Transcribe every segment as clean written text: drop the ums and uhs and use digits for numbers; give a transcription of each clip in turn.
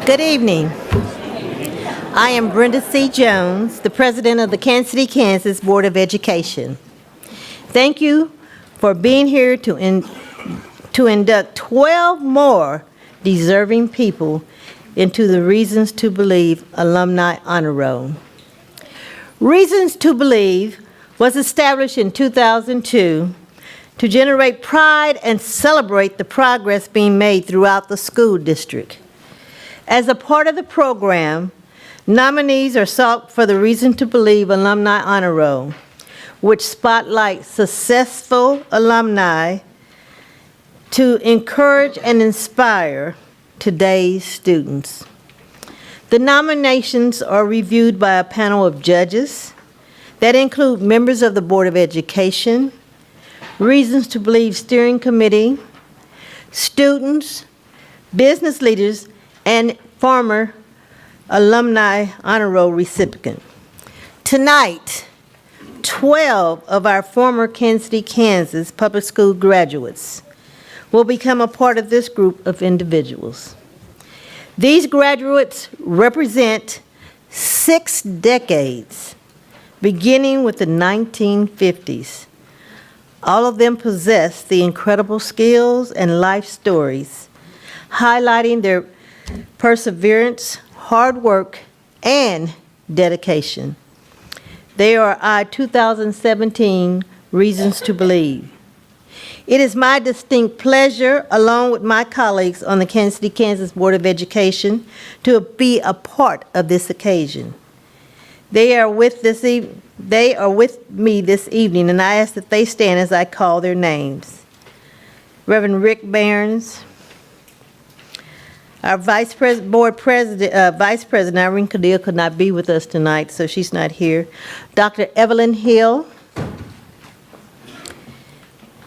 Good evening. I am Brenda C. Jones, the president of the Kansas City, Kansas Board of Education. Thank you for being here to induct 12 more deserving people into the Reasons to Believe Alumni Honor Roll. Reasons to Believe was established in 2002 to generate pride and celebrate the progress being made throughout the school district. As a part of the program, nominees are sought for the Reason to Believe Alumni Honor Roll, which spotlights successful alumni to encourage and inspire today's students. The nominations are reviewed by a panel of judges that include members of the Board of Education, Reasons to Believe Steering Committee, students, business leaders, and former alumni honor roll recipient. Tonight, 12 of our former Kansas City, Kansas public school graduates will become a part of this group of individuals. These graduates represent 6 decades, beginning with the 1950s. All of them possess the incredible skills and life stories, highlighting their perseverance, hard work, and dedication. They are our 2017 Reasons to Believe. It is my distinct pleasure, along with my colleagues on the Kansas City, Kansas Board of Education, to be a part of this occasion. They are with me this evening, and I ask that they stand as I call their names. Reverend Rick Behrens, our Vice President, Irene Cadillo, could not be with us tonight, so she's not here. Dr. Evelyn Hill,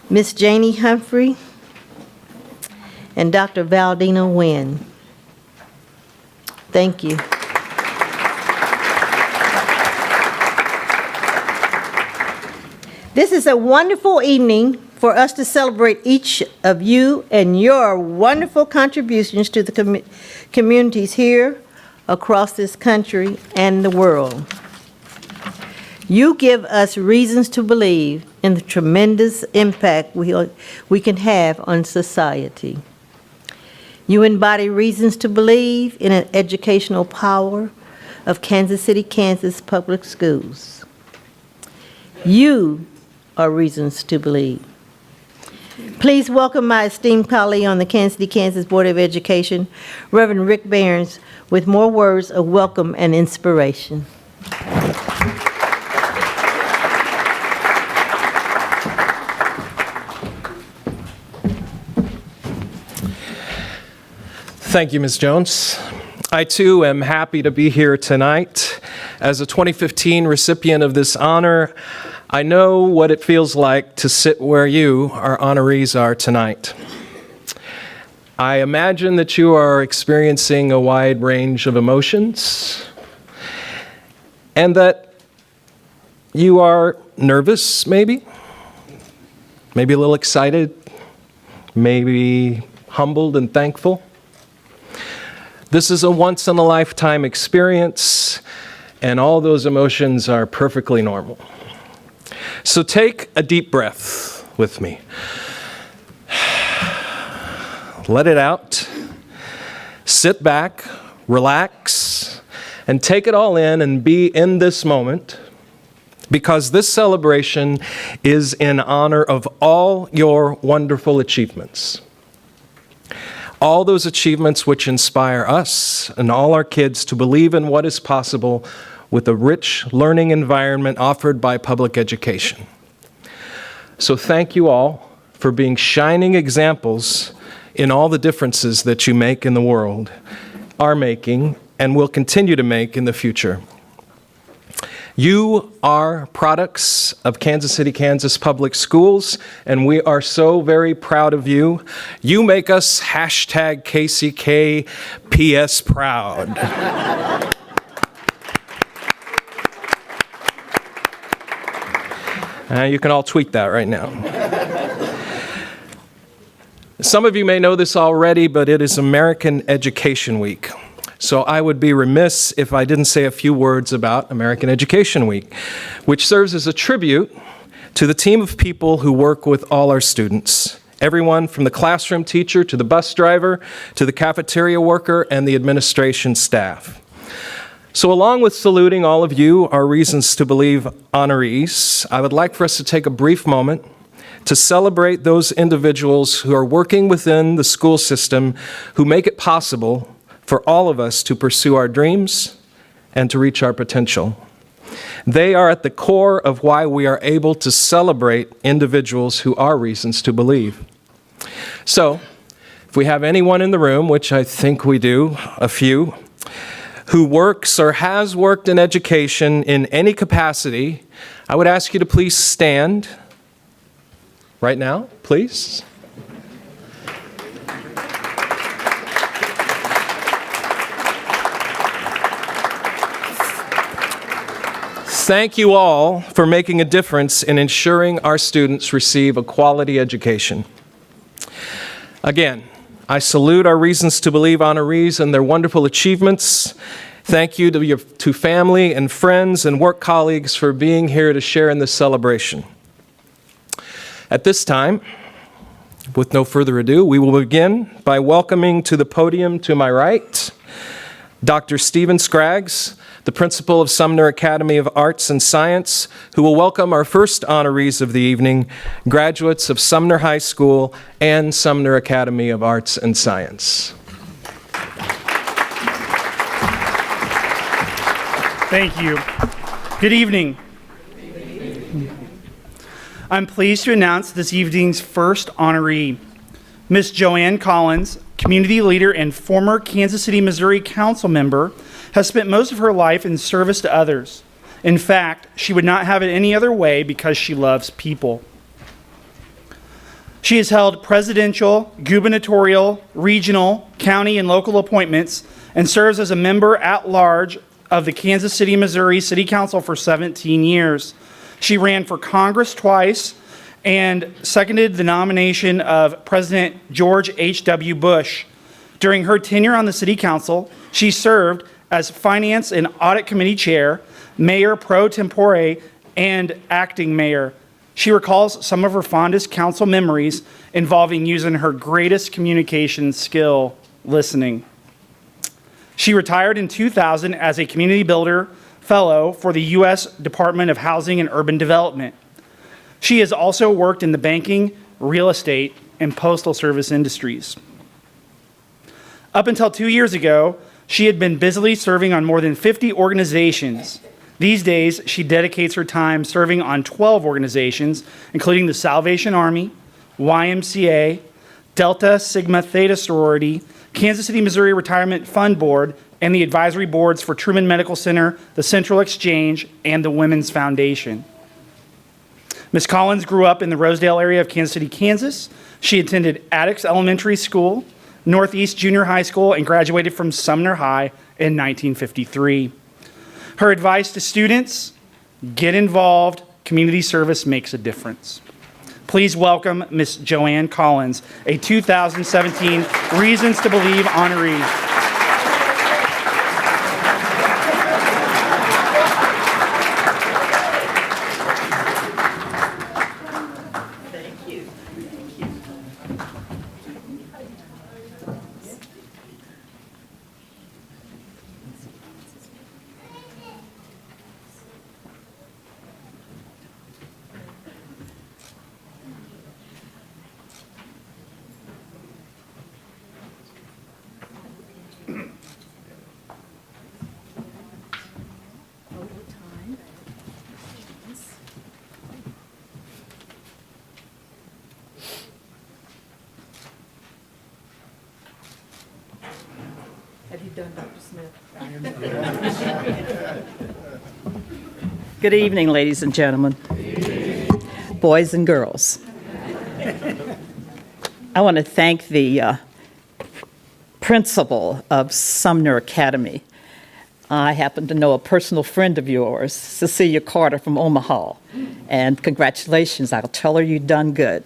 Miss Janie Humphrey, and Dr. Valdina Nguyen. Thank you. This is a wonderful evening for us to celebrate each of you and your wonderful contributions to the communities here, across this country, and the world. You give us reasons to believe in the tremendous impact we can have on society. You embody reasons to believe in an educational power of Kansas City, Kansas public schools. You are reasons to believe. Please welcome my esteemed colleague on the Kansas City, Kansas Board of Education, Reverend Rick Behrens, with more words of welcome and inspiration. Thank you, Ms. Jones. I too am happy to be here tonight. As a 2015 recipient of this honor, I know what it feels like to sit where you, our honorees, are tonight. I imagine that you are experiencing a wide range of emotions and that you are nervous, maybe a little excited, maybe humbled and thankful. This is a once-in-a-lifetime experience, and all those emotions are perfectly normal. So take a deep breath with me. Let it out. Sit back, relax, and take it all in and be in this moment, because this celebration is in honor of all your wonderful achievements. All those achievements which inspire us and all our kids to believe in what is possible with a rich learning environment offered by public education. So thank you all for being shining examples in all the differences that you make in the world, are making, and will continue to make in the future. You are products of Kansas City, Kansas Public Schools, and we are so very proud of you. You make us #KCKPS proud. You can all tweet that right now. Some of you may know this already, but it is American Education Week. So I would be remiss if I didn't say a few words about American Education Week, which serves as a tribute to the team of people who work with all our students. Everyone from the classroom teacher to the bus driver to the cafeteria worker and the administration staff. So along with saluting all of you, our Reasons to Believe honorees, I would like for us to take a brief moment to celebrate those individuals who are working within the school system who make it possible for all of us to pursue our dreams and to reach our potential. They are at the core of why we are able to celebrate individuals who are reasons to believe. So, if we have anyone in the room, which I think we do, a few, who works or has worked in education in any capacity, I would ask you to please stand right now, please. Thank you all for making a difference in ensuring our students receive a quality education. Again, I salute our Reasons to Believe honorees and their wonderful achievements. Thank you to family and friends and work colleagues for being here to share in this celebration. At this time, with no further ado, we will begin by welcoming to the podium to my right, Dr. Stephen Scraggs, the principal of Sumner Academy of Arts and Science, who will welcome our first honorees of the evening, graduates of Sumner High School and Sumner Academy of Arts and Science. Thank you. Good evening. I'm pleased to announce this evening's first honoree, Miss Joanne Collins, community leader and former Kansas City, Missouri council member, has spent most of her life in service to others. In fact, she would not have it any other way because she loves people. She has held presidential, gubernatorial, regional, county, and local appointments and serves as a member at large of the Kansas City, Missouri City Council for 17 years. She ran for Congress twice and seconded the nomination of President George H.W. Bush. During her tenure on the City Council, she served as Finance and Audit Committee Chair, Mayor pro tempore, and Acting Mayor. She recalls some of her fondest council memories involving using her greatest communication skill, listening. She retired in 2000 as a Community Builder Fellow for the U.S. Department of Housing and Urban Development. She has also worked in the banking, real estate, and postal service industries. Up until 2 years ago, she had been busily serving on more than 50 organizations. These days, she dedicates her time serving on 12 organizations, including the Salvation Army, YMCA, Delta Sigma Theta Sorority, Kansas City, Missouri Retirement Fund Board, and the advisory boards for Truman Medical Center, the Central Exchange, and the Women's Foundation. Ms. Collins grew up in the Rosedale area of Kansas City, Kansas. She attended Attucks Elementary School, Northeast Junior High School, and graduated from Sumner High in 1953. Her advice to students: get involved, community service makes a difference. Please welcome Ms. Joanne Collins, a 2017 Reasons to Believe honoree. Have you done, Dr. Smith? Good evening, ladies and gentlemen, boys and girls. I want to thank the principal of Sumner Academy. I happen to know a personal friend of yours, Cecilia Carter from Omaha. And congratulations, I'll tell her you've done good.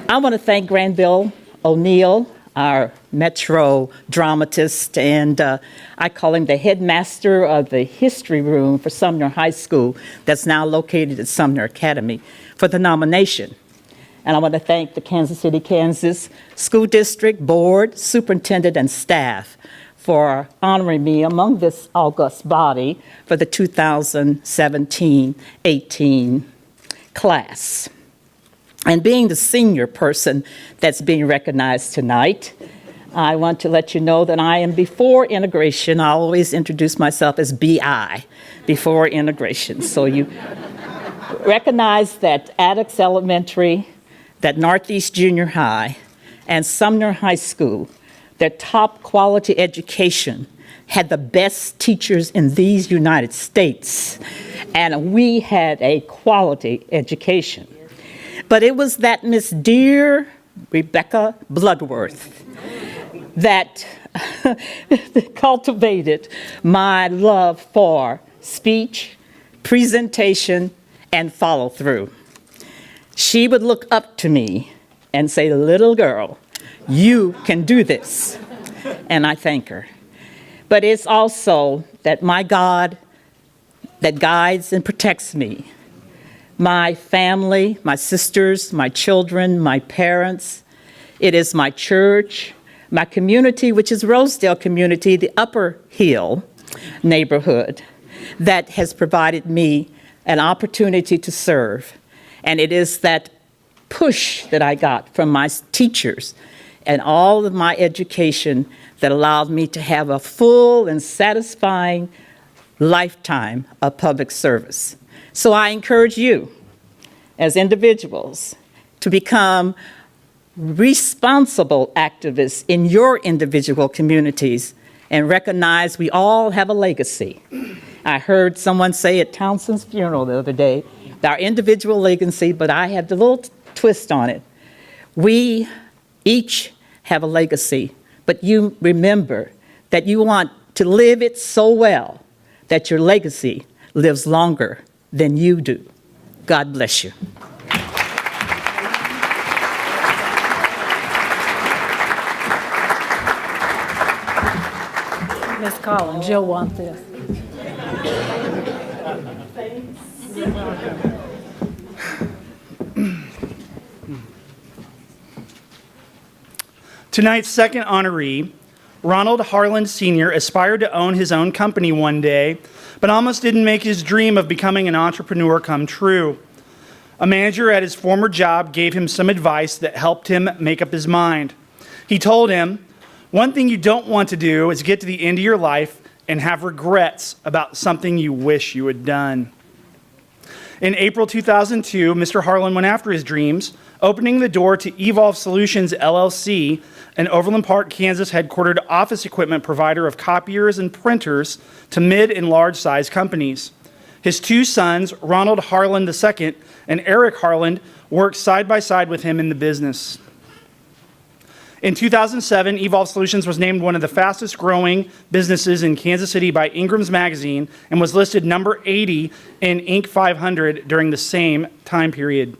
I want to thank Granville O'Neill, our Metro dramatist, and I call him the headmaster of the history room for Sumner High School that's now located at Sumner Academy, for the nomination. And I want to thank the Kansas City, Kansas School District Board, Superintendent, and staff for honoring me among this august body for the 2017-18 class. And being the senior person that's being recognized tonight, I want to let you know that I am before integration. I always introduce myself as BI, before integration. So you recognize that Addox Elementary, that Northeast Junior High, and Sumner High School, their top quality education, had the best teachers in these United States, and we had a quality education. But it was that Miss Dear Rebecca Bloodworth that cultivated my love for speech, presentation, and follow-through. She would look up to me and say, "Little girl, you can do this." And I thank her. But it's also that my God that guides and protects me, my family, my sisters, my children, my parents. It is my church, my community, which is Rosedale community, the Upper Hill neighborhood, that has provided me an opportunity to serve. And it is that push that I got from my teachers and all of my education that allowed me to have a full and satisfying lifetime of public service. So I encourage you, as individuals, to become responsible activists in your individual communities and recognize we all have a legacy. I heard someone say at Townsend's funeral the other day, our individual legacy, but I had the little twist on it. We each have a legacy, but you remember that you want to live it so well that your legacy lives longer than you do. God bless you. Ms. Collins, you'll want this. Tonight's second honoree, Ronald Harlan Sr., aspired to own his own company one day, but almost didn't make his dream of becoming an entrepreneur come true. A manager at his former job gave him some advice that helped him make up his mind. He told him, "One thing you don't want to do is get to the end of your life and have regrets about something you wish you had done." In April 2002, Mr. Harlan went after his dreams, opening the door to Evolve Solutions, LLC, an Overland Park, Kansas headquartered office equipment provider of copiers and printers to mid and large-size companies. His two sons, Ronald Harlan II and Eric Harlan, worked side by side with him in the business. In 2007, Evolve Solutions was named one of the fastest growing businesses in Kansas City by Ingram's Magazine and was listed number 80 in Inc. 500 during the same time period.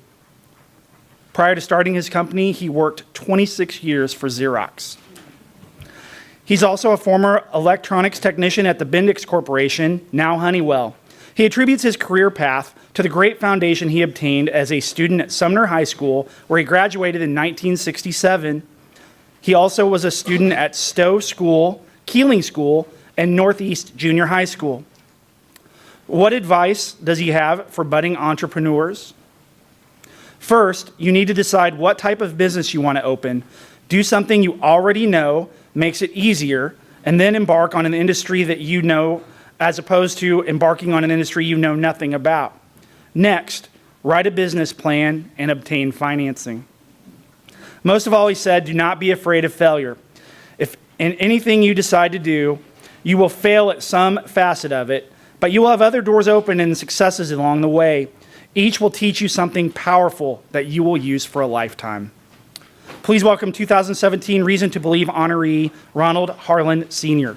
Prior to starting his company, he worked 26 years for Xerox. He's also a former electronics technician at the Bendix Corporation, now Honeywell. He attributes his career path to the great foundation he obtained as a student at Sumner High School, where he graduated in 1967. He also was a student at Stowe School, Keeling School, and Northeast Junior High School. What advice does he have for budding entrepreneurs? First, you need to decide what type of business you want to open. Do something you already know, makes it easier, and then embark on an industry that you know, as opposed to embarking on an industry you know nothing about. Next, write a business plan and obtain financing. Most of all, he said, do not be afraid of failure. If in anything you decide to do, you will fail at some facet of it, but you will have other doors open and successes along the way. Each will teach you something powerful that you will use for a lifetime. Please welcome 2017 Reason to Believe honoree, Ronald Harlan Sr.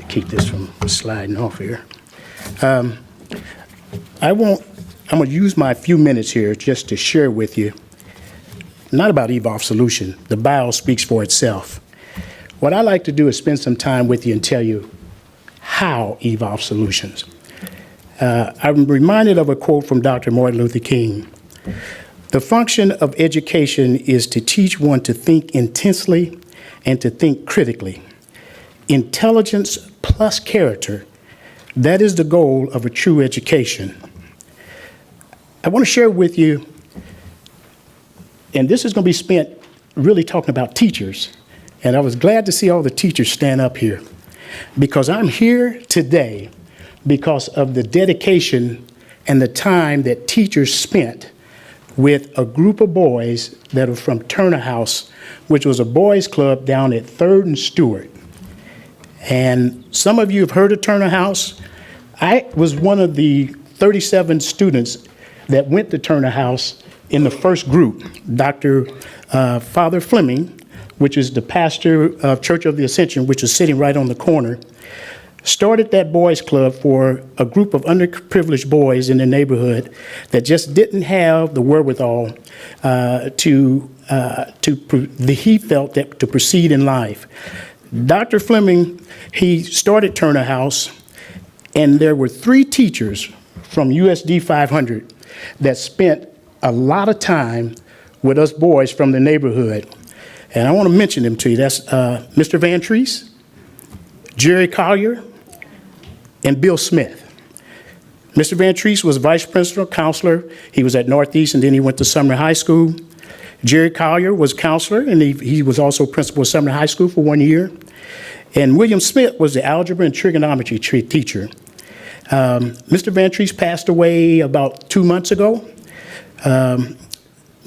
keep this from sliding off here. I'm going to use my few minutes here just to share with you, not about Evolve Solution. The bio speaks for itself. What I like to do is spend some time with you and tell you how Evolve Solutions. I'm reminded of a quote from Dr. Martin Luther King. The function of education is to teach one to think intensely and to think critically. Intelligence plus character, that is the goal of a true education. I want to share with you, and this is going to be spent really talking about teachers, and I was glad to see all the teachers stand up here, because I'm here today because of the dedication and the time that teachers spent with a group of boys that are from Turner House, which was a boys' club down at 3rd and Stewart. And some of you have heard of Turner House. I was one of the 37 students that went to Turner House in the first group. Dr. Father Fleming, which is the pastor of Church of the Ascension, which is sitting right on the corner, started that boys club for a group of underprivileged boys in the neighborhood that just didn't have the wherewithal he felt that to proceed in life. Dr. Fleming, he started Turner House, and there were 3 teachers from USD 500 that spent a lot of time with us boys from the neighborhood. And I want to mention them to you. That's Mr. Van Treese, Jerry Collier, and Bill Smith. Mr. Van Treese was vice principal counselor. He was at Northeast, and then he went to Sumner High School. Jerry Collier was counselor, and he was also principal of Sumner High School for 1 year. And William Smith was the algebra and trigonometry teacher. Mr. Van Treese passed away about 2 months ago.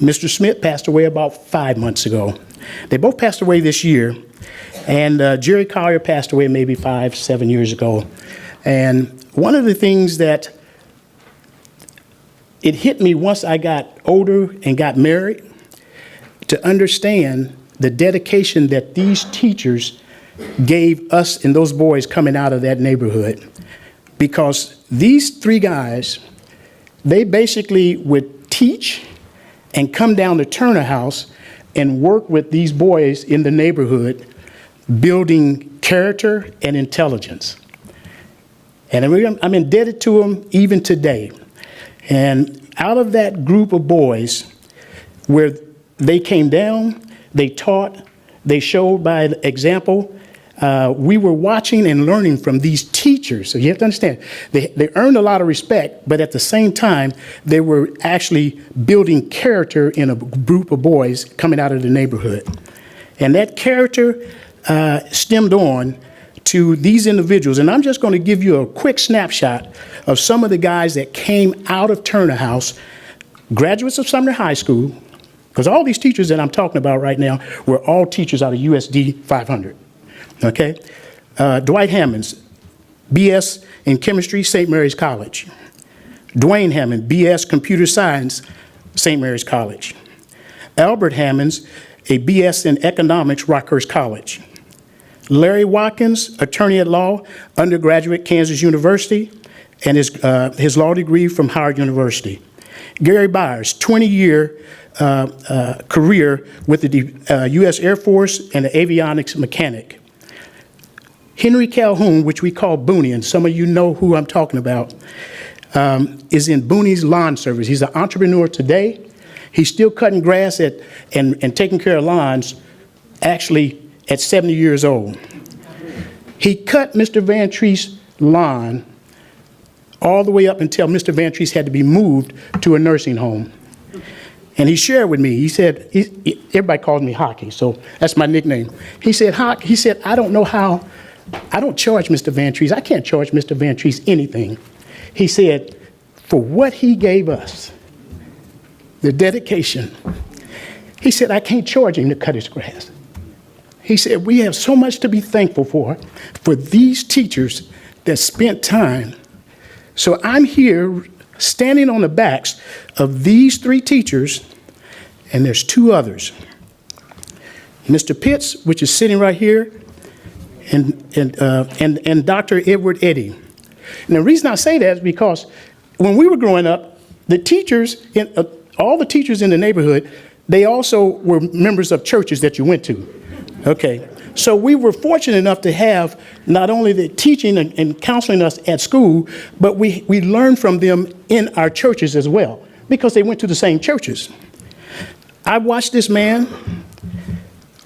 Mr. Smith passed away about 5 months ago. They both passed away this year. And Jerry Collier passed away maybe 5-7 years ago. And one of the things that it hit me once I got older and got married to understand the dedication that these teachers gave us and those boys coming out of that neighborhood. Because these 3 guys, they basically would teach and come down to Turner House and work with these boys in the neighborhood, building character and intelligence. And I'm indebted to them even today. And out of that group of boys, where they came down, they taught, they showed by example, we were watching and learning from these teachers. So you have to understand, they earned a lot of respect, but at the same time, they were actually building character in a group of boys coming out of the neighborhood. And that character stemmed on to these individuals. And I'm just going to give you a quick snapshot of some of the guys that came out of Turner House, graduates of Sumner High School, because all these teachers that I'm talking about right now were all teachers out of USD 500. Okay? Dwight Hammonds, BS in chemistry, St. Mary's College. Dwayne Hammond, BS computer science, St. Mary's College. Albert Hammonds, a BS in economics, Rockhurst College. Larry Watkins, attorney at law, undergraduate, Kansas University, and his law degree from Howard University. Gary Byers, 20-year career with the U.S. Air Force and the avionics mechanic. Henry Calhoun, which we call Booney, and some of you know who I'm talking about, is in Booney's lawn service. He's an entrepreneur today. He's still cutting grass and taking care of lawns, actually at 70 years old. He cut Mr. Van Treese's lawn all the way up until Mr. Van Treese had to be moved to a nursing home. And he shared with me, he said, everybody calls me Hockey, so that's my nickname. He said, I don't know how, I don't charge Mr. Van Treese. I can't charge Mr. Van Treese anything. He said, for what he gave us, the dedication, he said, I can't charge him to cut his grass. He said, we have so much to be thankful for these teachers that spent time. So I'm here standing on the backs of these 3 teachers, and there's 2 others. Mr. Pitts, which is sitting right here, and Dr. Edward Eddy. And the reason I say that is because when we were growing up, the teachers, all the teachers in the neighborhood, they also were members of churches that you went to. Okay. So we were fortunate enough to have not only the teaching and counseling us at school, but we learned from them in our churches as well, because they went to the same churches. I watched this man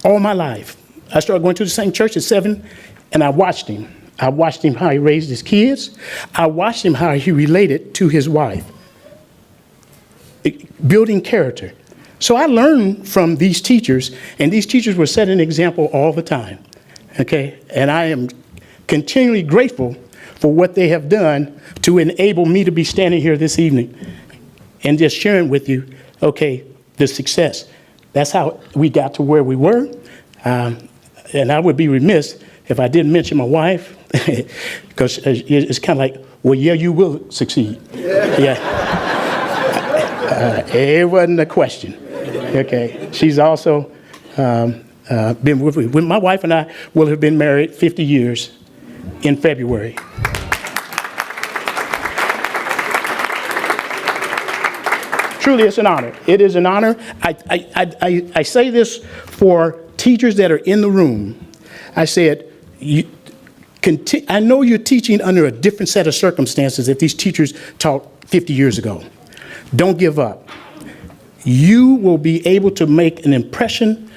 all my life. I started going to the same church at 7, and I watched him. I watched him how he raised his kids. I watched him how he related to his wife, building character. So I learned from these teachers, and these teachers were setting an example all the time, okay? And I am continually grateful for what they have done to enable me to be standing here this evening and just sharing with you, okay, the success. That's how we got to where we were. And I would be remiss if I didn't mention my wife, because it's kind of like, well, yeah, you will succeed. Yeah. It wasn't a question. Okay. She's also been with me. My wife and I will have been married 50 years in February. Truly, it's an honor. It is an honor. I say this for teachers that are in the room. I said, I know you're teaching under a different set of circumstances if these teachers taught 50 years ago. Don't give up. You will be able to make an impression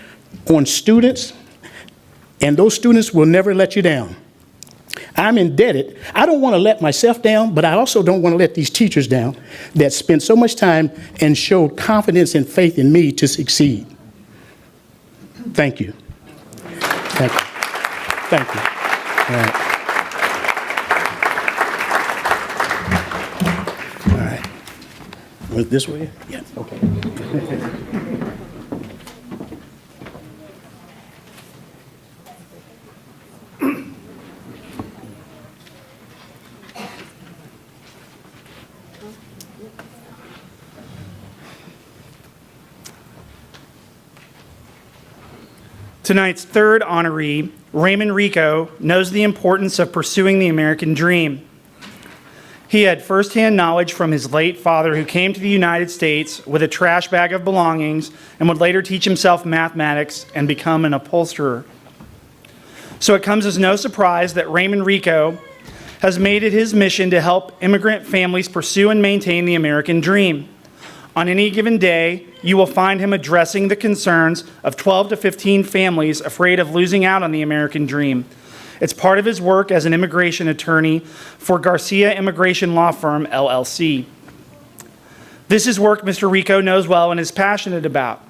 on students, and those students will never let you down. I'm indebted. I don't want to let myself down, but I also don't want to let these teachers down that spent so much time and showed confidence and faith in me to succeed. Thank you. Thank you. Thank you. All right. All right. Went this way? Yeah. Okay. Tonight's third honoree, Raymond Rico, knows the importance of pursuing the American dream. He had firsthand knowledge from his late father, who came to the United States with a trash bag of belongings and would later teach himself mathematics and become an upholsterer. So it comes as no surprise that Raymond Rico has made it his mission to help immigrant families pursue and maintain the American dream. On any given day, you will find him addressing the concerns of 12 to 15 families afraid of losing out on the American dream. It's part of his work as an immigration attorney for Garcia Immigration Law Firm, LLC. This is work Mr. Rico knows well and is passionate about.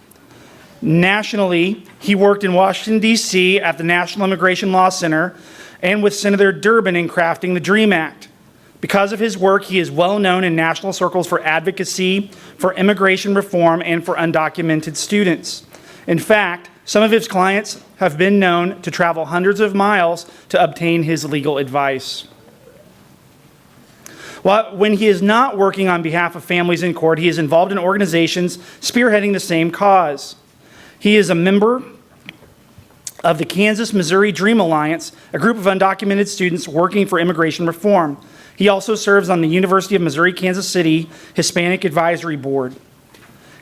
Nationally, he worked in Washington, D.C. at the National Immigration Law Center and with Senator Durbin in crafting the DREAM Act. Because of his work, he is well known in national circles for advocacy, for immigration reform, and for undocumented students. In fact, some of his clients have been known to travel hundreds of miles to obtain his legal advice. When he is not working on behalf of families in court, he is involved in organizations spearheading the same cause. He is a member of the Kansas-Missouri Dream Alliance, a group of undocumented students working for immigration reform. He also serves on the University of Missouri Kansas City Hispanic Advisory Board.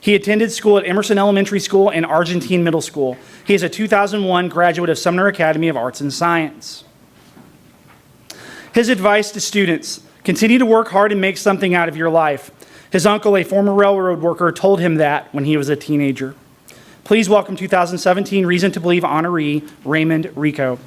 He attended school at Emerson Elementary School and Argentine Middle School. He is a 2001 graduate of Sumner Academy of Arts and Science. His advice to students: continue to work hard and make something out of your life. His uncle, a former railroad worker, told him that when he was a teenager. Please welcome 2017 Reason to Believe honoree, Raymond Rico.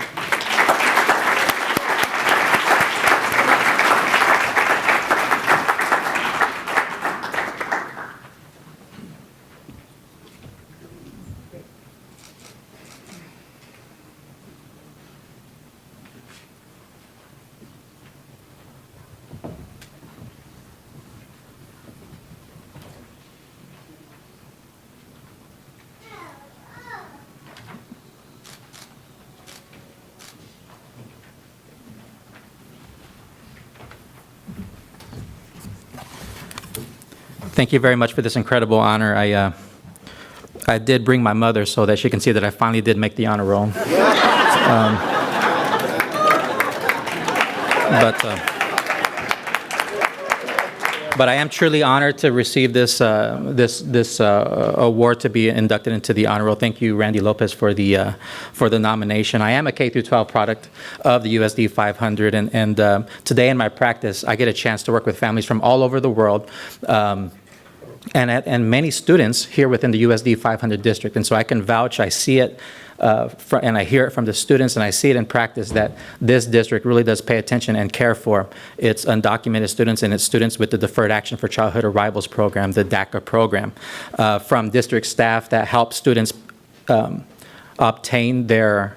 Thank you very much for this incredible honor. I did bring my mother so that she can see that I finally did make the honor roll. But I am truly honored to receive this award to be inducted into the honor roll. Thank you, Randy Lopez, for the nomination. I am a K through 12 product of the USD 500, and today in my practice, I get a chance to work with families from all over the world. And many students here within the USD 500 district. And so I can vouch, I see it, and I hear it from the students, and I see it in practice that this district really does pay attention and care for its undocumented students and its students with the Deferred Action for Childhood Arrivals program, the DACA program, from district staff that help students obtain their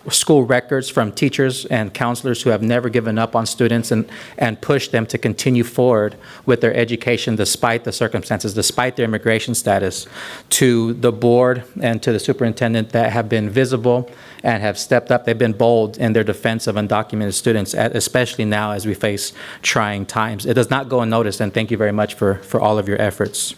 school records, from teachers and counselors who have never given up on students and push them to continue forward with their education despite the circumstances, despite their immigration status, to the board and to the superintendent that have been visible and have stepped up. They've been bold in their defense of undocumented students, especially now as we face trying times. It does not go unnoticed, and thank you very much for all of your efforts.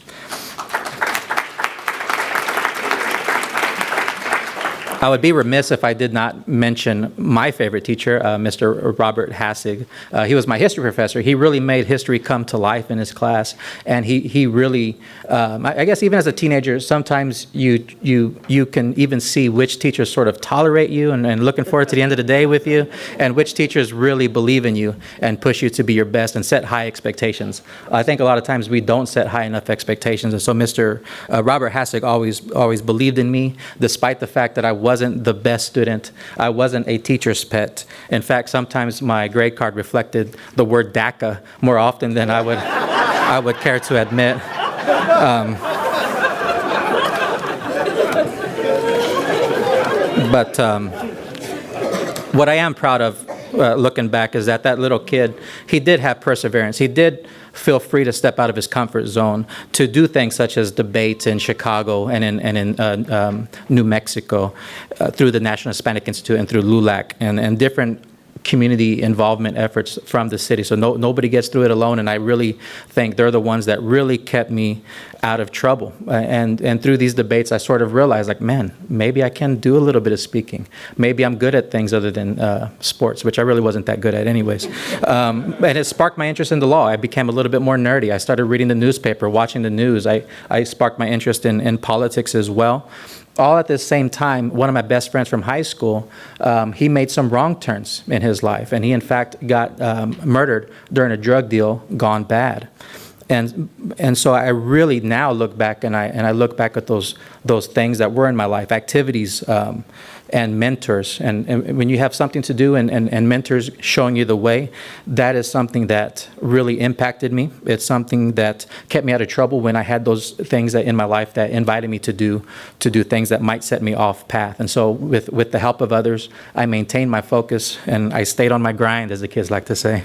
I would be remiss if I did not mention my favorite teacher, Mr. Robert Hassig. He was my history professor. He really made history come to life in his class, and he really, I guess even as a teenager, sometimes you can even see which teachers sort of tolerate you and looking forward to the end of the day with you, and which teachers really believe in you and push you to be your best and set high expectations. I think a lot of times we don't set high enough expectations, and so Mr. Robert Hassig always believed in me, despite the fact that I wasn't the best student. I wasn't a teacher's pet. In fact, sometimes my grade card reflected the word DACA more often than I would care to admit. But what I am proud of, looking back, is that little kid, he did have perseverance. He did feel free to step out of his comfort zone to do things such as debates in Chicago and in New Mexico through the National Hispanic Institute and through LULAC and different community involvement efforts from the city. So nobody gets through it alone, and I really think they're the ones that really kept me out of trouble. And through these debates, I sort of realized, like, man, maybe I can do a little bit of speaking. Maybe I'm good at things other than sports, which I really wasn't that good at anyways. And it sparked my interest in the law. I became a little bit more nerdy. I started reading the newspaper, watching the news. I sparked my interest in politics as well. All at the same time, one of my best friends from high school, he made some wrong turns in his life, and he in fact got murdered during a drug deal gone bad. And so I really now look back and I look back at those things that were in my life, activities and mentors. And when you have something to do and mentors showing you the way, that is something that really impacted me. It's something that kept me out of trouble when I had those things that in my life that invited me to do things that might set me off path. And so with the help of others, I maintained my focus and I stayed on my grind, as the kids like to say.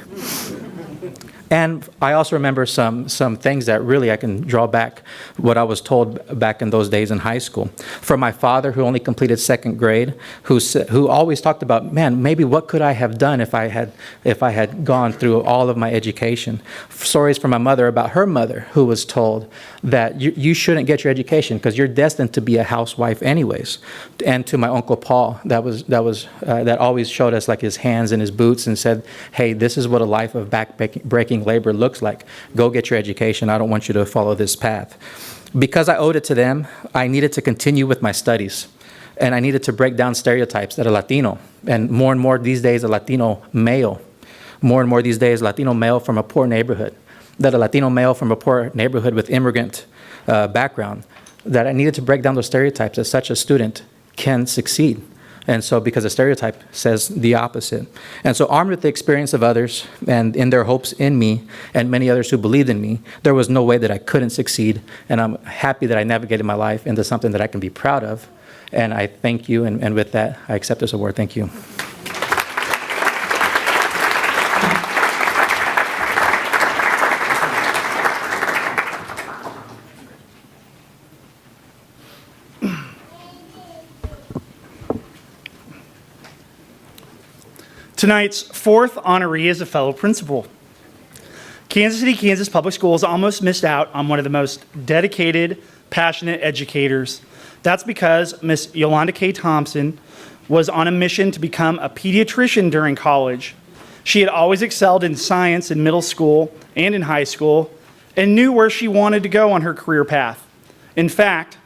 And I also remember some things that really I can draw back what I was told back in those days in high school. From my father, who only completed second grade, who always talked about, man, maybe what could I have done if I had gone through all of my education. Stories from my mother about her mother, who was told that you shouldn't get your education because you're destined to be a housewife anyways. And to my Uncle Paul, that always showed us like his hands and his boots and said, hey, this is what a life of back-breaking labor looks like. Go get your education. I don't want you to follow this path. Because I owed it to them, I needed to continue with my studies. And I needed to break down stereotypes that a Latino, and more these days, a Latino male, more and more these days, Latino male from a poor neighborhood, that a Latino male from a poor neighborhood with immigrant background, that I needed to break down those stereotypes that such a student can succeed. And so because a stereotype says the opposite. And so armed with the experience of others and in their hopes in me and many others who believed in me, there was no way that I couldn't succeed. And I'm happy that I navigated my life into something that I can be proud of. And I thank you. And with that, I accept this award. Thank you. Tonight's fourth honoree is a fellow principal. Kansas City, Kansas Public Schools almost missed out on one of the most dedicated, passionate educators. That's because Miss Yolanda K. Thompson was on a mission to become a pediatrician during college. She had always excelled in science in middle school and in high school and knew where she wanted to go on her career path. In fact,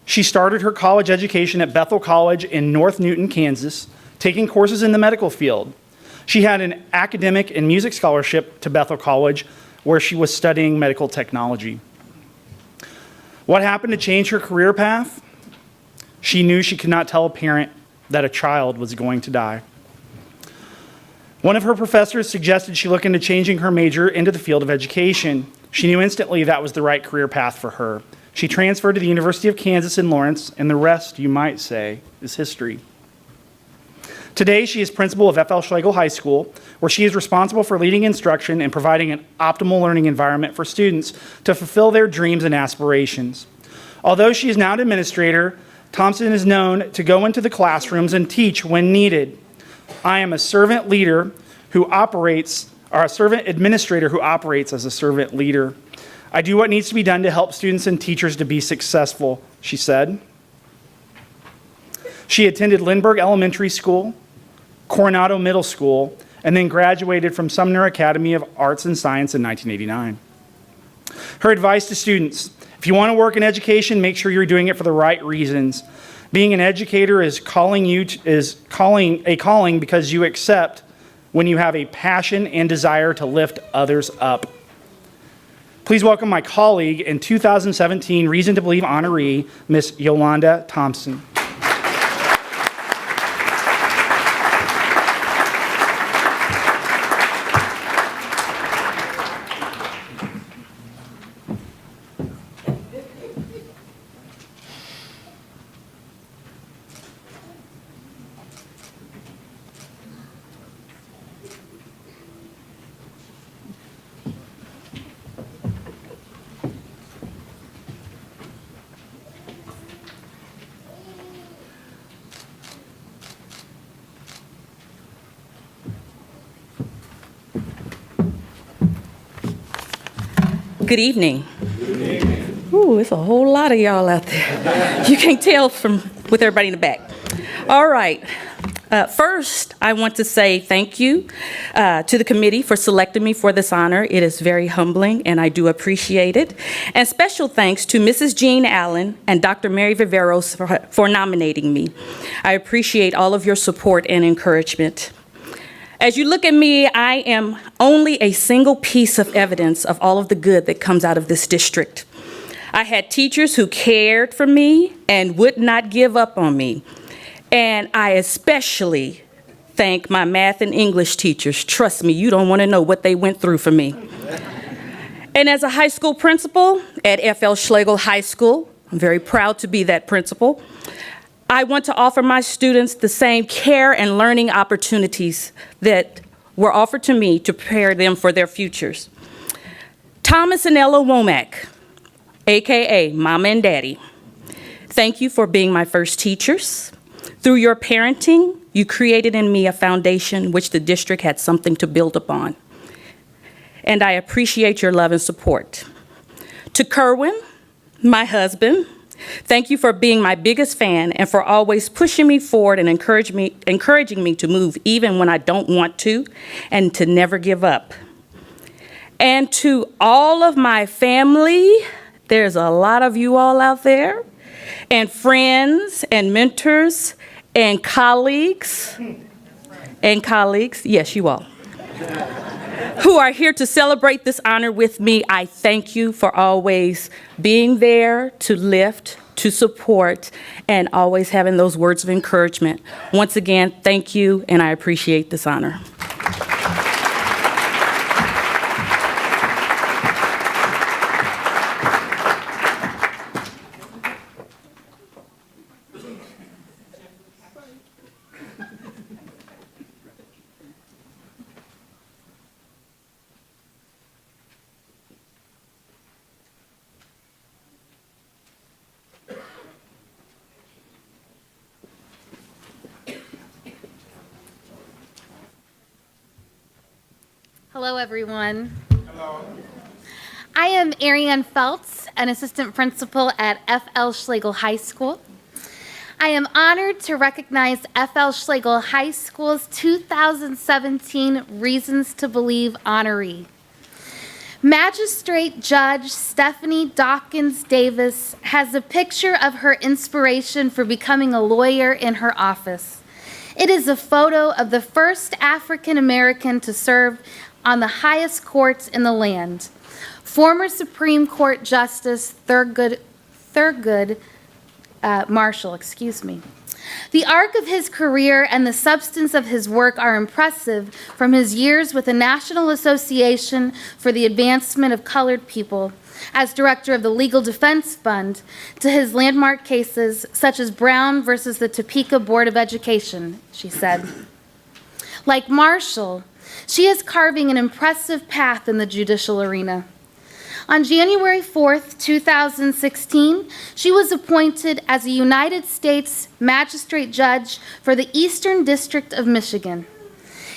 she started her college education at Bethel College in North Newton, Kansas, taking courses in the medical field. She had an academic and music scholarship to Bethel College, where she was studying medical technology. What happened to change her career path? She knew she could not tell a parent that a child was going to die. One of her professors suggested she look into changing her major into the field of education. She knew instantly that was the right career path for her. She transferred to the University of Kansas in Lawrence, and the rest, you might say, is history. Today, she is principal of F.L. Schlegel High School, where she is responsible for leading instruction and providing an optimal learning environment for students to fulfill their dreams and aspirations. Although she is now an administrator, Thompson is known to go into the classrooms and teach when needed. I am a servant leader who operates, or a servant administrator who operates as a servant leader. I do what needs to be done to help students and teachers to be successful, she said. She attended Lindbergh Elementary School, Coronado Middle School, and then graduated from Sumner Academy of Arts and Science in 1989. Her advice to students: if you want to work in education, make sure you're doing it for the right reasons. Being an educator is a calling because you accept when you have a passion and desire to lift others up. Please welcome my colleague and 2017 Reason to Believe honoree, Miss Yolanda Thompson. Good evening. Ooh, it's a whole lot of y'all out there. You can't tell with everybody in the back. All right. First, I want to say thank you to the committee for selecting me for this honor. It is very humbling, and I do appreciate it. And special thanks to Mrs. Jean Allen and Dr. Mary Viveros for nominating me. I appreciate all of your support and encouragement. As you look at me, I am only a single piece of evidence of all of the good that comes out of this district. I had teachers who cared for me and would not give up on me. And I especially thank my math and English teachers. Trust me, you don't want to know what they went through for me. And as a high school principal at F.L. Schlegel High School, I'm very proud to be that principal. I want to offer my students the same care and learning opportunities that were offered to me to prepare them for their futures. Thomas and Ella Womack, AKA Mama and Daddy, thank you for being my first teachers. Through your parenting, you created in me a foundation which the district had something to build upon. And I appreciate your love and support. To Kerwin, my husband, thank you for being my biggest fan and for always pushing me forward and encouraging me to move even when I don't want to, and to never give up. And to all of my family, there's a lot of you all out there, and friends and mentors and colleagues, yes, you all, who are here to celebrate this honor with me. I thank you for always being there to lift, to support, and always having those words of encouragement. Once again, thank you, and I appreciate this honor. Hello, everyone. Hello. I am Ariane Feltz, an assistant principal at F.L. Schlegel High School. I am honored to recognize F.L. Schlegel High School's 2017 Reasons to Believe honoree. Magistrate Judge Stephanie Dawkins Davis has a picture of her inspiration for becoming a lawyer in her office. It is a photo of the first African American to serve on the highest courts in the land, former Supreme Court Justice Thurgood Marshall, The arc of his career and the substance of his work are impressive, from his years with the National Association for the Advancement of Colored People as director of the Legal Defense Fund to his landmark cases such as Brown versus the Topeka Board of Education, she said. Like Marshall, she is carving an impressive path in the judicial arena. On January 4th, 2016, she was appointed as a United States Magistrate Judge for the Eastern District of Michigan.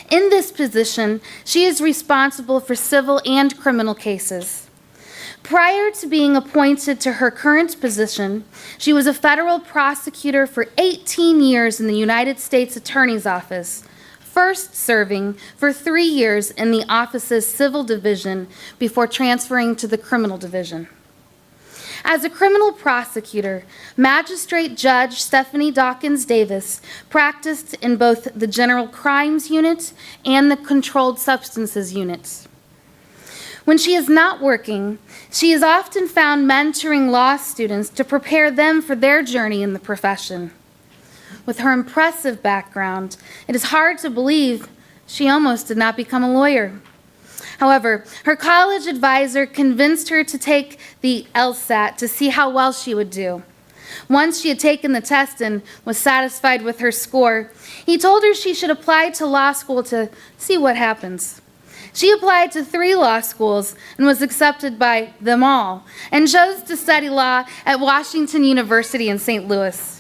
In this position, she is responsible for civil and criminal cases. Prior to being appointed to her current position, she was a federal prosecutor for 18 years in the United States Attorney's Office, first serving for 3 years in the office's civil division before transferring to the criminal division. As a criminal prosecutor, Magistrate Judge Stephanie Dawkins Davis practiced in both the General Crimes Unit and the Controlled Substances Units. When she is not working, she is often found mentoring law students to prepare them for their journey in the profession. With her impressive background, it is hard to believe she almost did not become a lawyer. However, her college advisor convinced her to take the LSAT to see how well she would do. Once she had taken the test and was satisfied with her score, he told her she should apply to law school to see what happens. She applied to 3 law schools and was accepted by them all, and chose to study law at Washington University in St. Louis.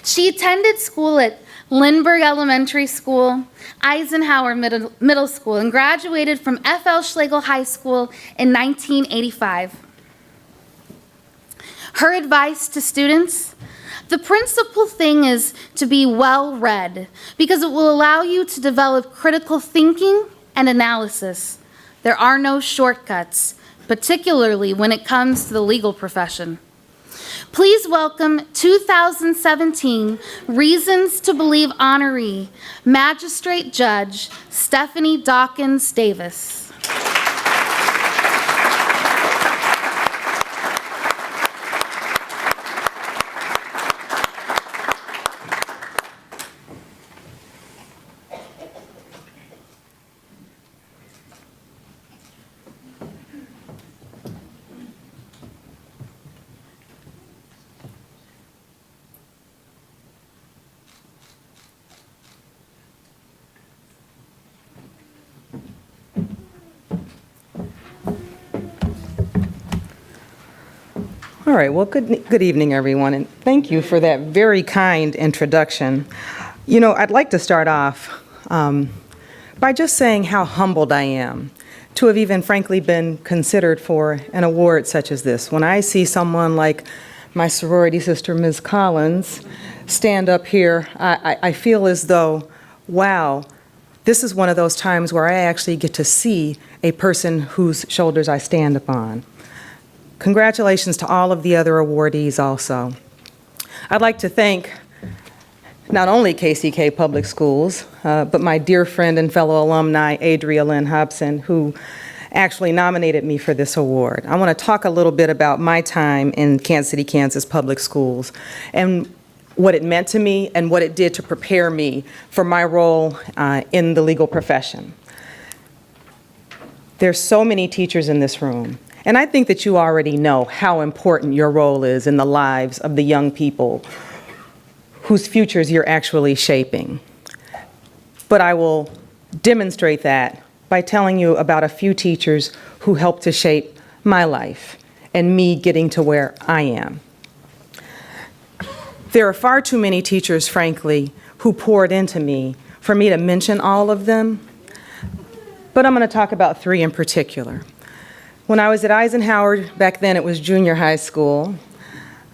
She attended school at Lindbergh Elementary School, Eisenhower Middle School, and graduated from F.L. Schlegel High School in 1985. Her advice to students: the principal thing is to be well-read, because it will allow you to develop critical thinking and analysis. There are no shortcuts, particularly when it comes to the legal profession. Please welcome 2017 Reasons to Believe honoree, Magistrate Judge Stephanie Dawkins Davis. All right, well, good evening, everyone, and thank you for that very kind introduction. You know, I'd like to start off by just saying how humbled I am to have even frankly been considered for an award such as this. When I see someone like my sorority sister, Ms. Collins, stand up here, I feel as though, wow, this is one of those times where I actually get to see a person whose shoulders I stand upon. Congratulations to all of the other awardees also. I'd like to thank not only KCK Public Schools, but my dear friend and fellow alumni, Adria Lynn Hobson, who actually nominated me for this award. I want to talk a little bit about my time in Kansas City, Kansas Public Schools and what it meant to me and what it did to prepare me for my role in the legal profession. There's so many teachers in this room. And I think that you already know how important your role is in the lives of the young people whose futures you're actually shaping. But I will demonstrate that by telling you about a few teachers who helped to shape my life and me getting to where I am. There are far too many teachers, frankly, who poured into me for me to mention all of them, but I'm going to talk about 3 in particular. When I was at Eisenhower, back then it was junior high school,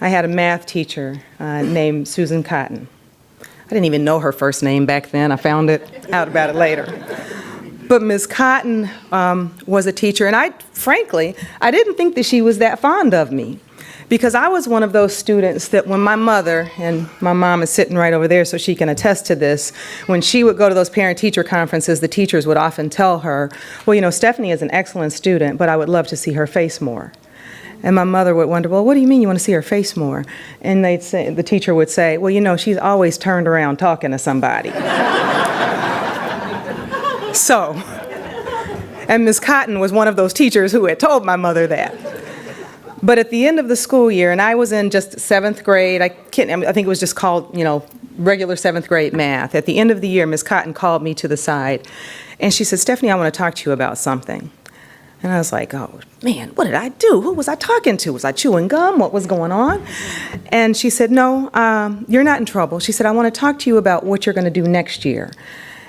I had a math teacher named Susan Cotton. I didn't even know her first name back then. I found out about it later. But Ms. Cotton was a teacher, and frankly, I didn't think that she was that fond of me, because I was one of those students that when my mother, and my mom is sitting right over there so she can attest to this, when she would go to those parent-teacher conferences, the teachers would often tell her, well, you know, Stephanie is an excellent student, but I would love to see her face more. And my mother would wonder, well, what do you mean you want to see her face more? And the teacher would say, well, you know, she's always turned around talking to somebody. So, and Ms. Cotton was one of those teachers who had told my mother that. But at the end of the school year, and I was in just 7th grade, I think it was just called, you know, regular 7th grade math. At the end of the year, Ms. Cotton called me to the side, and she said, Stephanie, I want to talk to you about something. And I was like, oh, man, what did I do? Who was I talking to? Was I chewing gum? What was going on? And she said, no, you're not in trouble. She said, I want to talk to you about what you're going to do next year.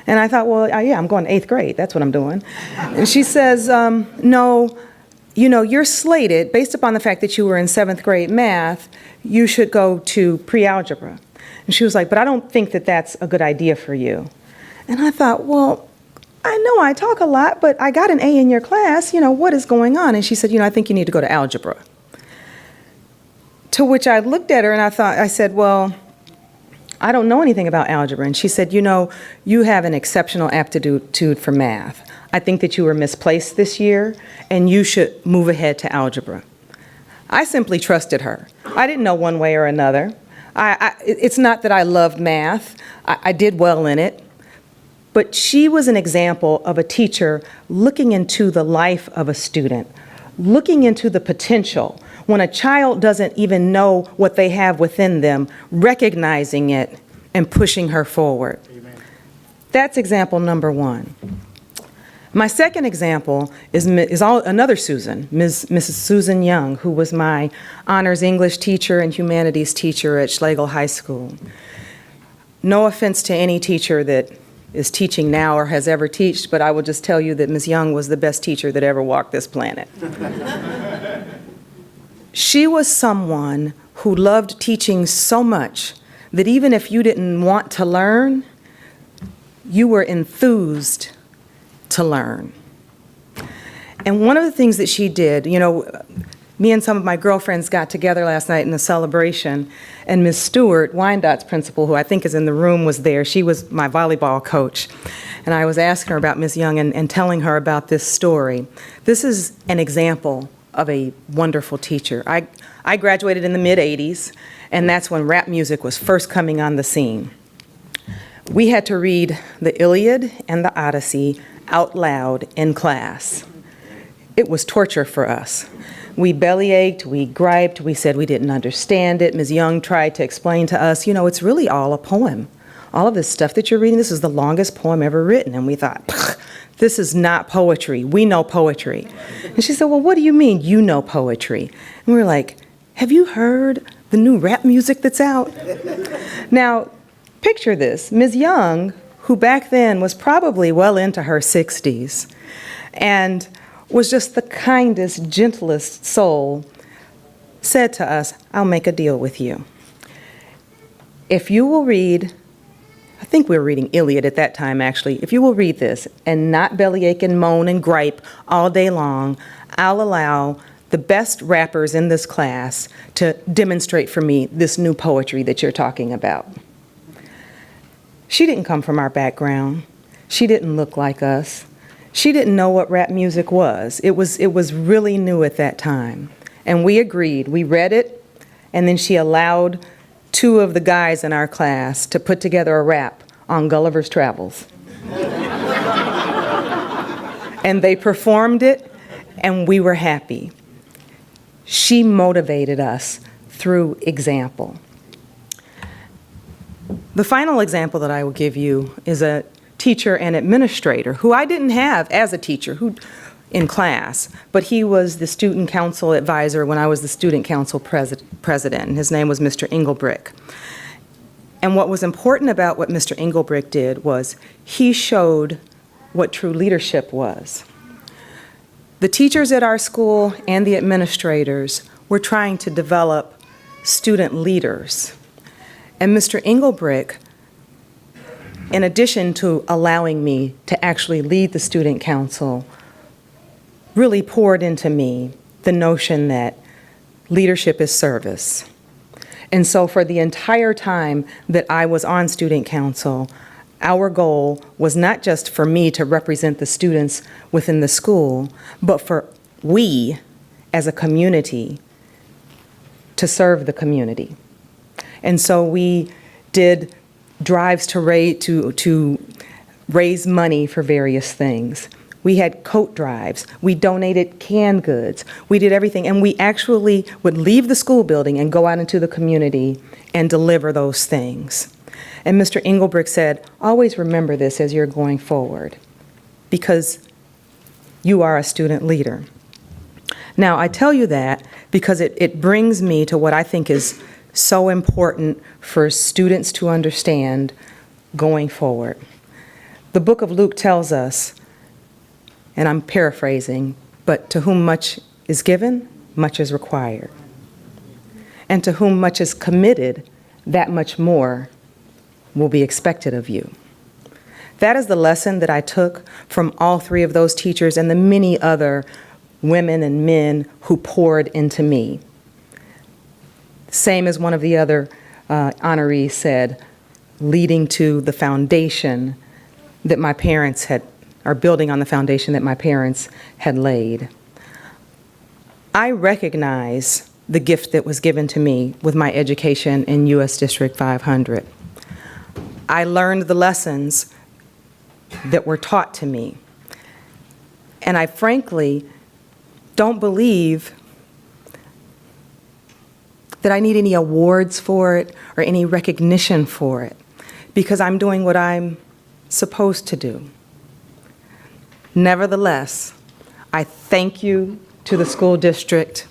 And I thought, well, yeah, I'm going to 8th grade. That's what I'm doing. And she says, no, you know, you're slated, based upon the fact that you were in 7th grade math, you should go to pre-algebra. And she was like, but I don't think that that's a good idea for you. And I thought, well, I know I talk a lot, but I got an A in your class, you know, what is going on? And she said, you know, I think you need to go to algebra. To which I looked at her and I said, well, I don't know anything about algebra. And she said, you know, you have an exceptional aptitude for math. I think that you were misplaced this year, and you should move ahead to algebra. I simply trusted her. I didn't know one way or another. It's not that I loved math. I did well in it. But she was an example of a teacher looking into the life of a student, looking into the potential. When a child doesn't even know what they have within them, recognizing it and pushing her forward. Amen. That's example number one. My second example is another Susan, Mrs. Susan Young, who was my honors English teacher and humanities teacher at Schlegel High School. No offense to any teacher that is teaching now or has ever taught, but I will just tell you that Ms. Young was the best teacher that ever walked this planet. She was someone who loved teaching so much that even if you didn't want to learn, you were enthused to learn. And one of the things that she did, you know, me and some of my girlfriends got together last night in a celebration, and Ms. Stewart, Wyandottes principal, who I think is in the room, was there. She was my volleyball coach. And I was asking her about Ms. Young and telling her about this story. This is an example of a wonderful teacher. I graduated in the mid-'80s, and that's when rap music was first coming on the scene. We had to read the Iliad and the Odyssey out loud in class. It was torture for us. We bellyached, we griped, we said we didn't understand it. Ms. Young tried to explain to us, you know, it's really all a poem. All of this stuff that you're reading, this is the longest poem ever written. And we thought, this is not poetry. We know poetry. And she said, well, what do you mean you know poetry? And we were like, have you heard the new rap music that's out? Now, picture this. Ms. Young, who back then was probably well into her 60s, and was just the kindest, gentlest soul, said to us, I'll make a deal with you. If you will read, I think we were reading Iliad at that time actually, if you will read this and not bellyache and moan and gripe all day long, I'll allow the best rappers in this class to demonstrate for me this new poetry that you're talking about. She didn't come from our background. She didn't look like us. She didn't know what rap music was. It was really new at that time. And we agreed. We read it, and then she allowed 2 of the guys in our class to put together a rap on Gulliver's Travels. And they performed it, and we were happy. She motivated us through example. The final example that I will give you is a teacher and administrator who I didn't have as a teacher in class, but he was the student council advisor when I was the student council president. His name was Mr. Engelbrick. And what was important about what Mr. Engelbrick did was he showed what true leadership was. The teachers at our school and the administrators were trying to develop student leaders. And Mr. Engelbrick, in addition to allowing me to actually lead the student council, really poured into me the notion that leadership is service. And so for the entire time that I was on student council, our goal was not just for me to represent the students within the school, but for we, as a community, to serve the community. And so we did drives to raise money for various things. We had coat drives. We donated canned goods. We did everything. And we actually would leave the school building and go out into the community and deliver those things. And Mr. Engelbrick said, always remember this as you're going forward, because you are a student leader. Now, I tell you that because it brings me to what I think is so important for students to understand going forward. The book of Luke tells us, and I'm paraphrasing, but to whom much is given, much is required. And to whom much is committed, that much more will be expected of you. That is the lesson that I took from all three of those teachers and the many other women and men who poured into me. Same as one of the other honorees said, leading to the foundation that my parents had, or building on the foundation that my parents had laid. I recognize the gift that was given to me with my education in U.S. District 500. I learned the lessons that were taught to me. And I frankly don't believe that I need any awards for it or any recognition for it, because I'm doing what I'm supposed to do. Nevertheless, I thank you to the school district,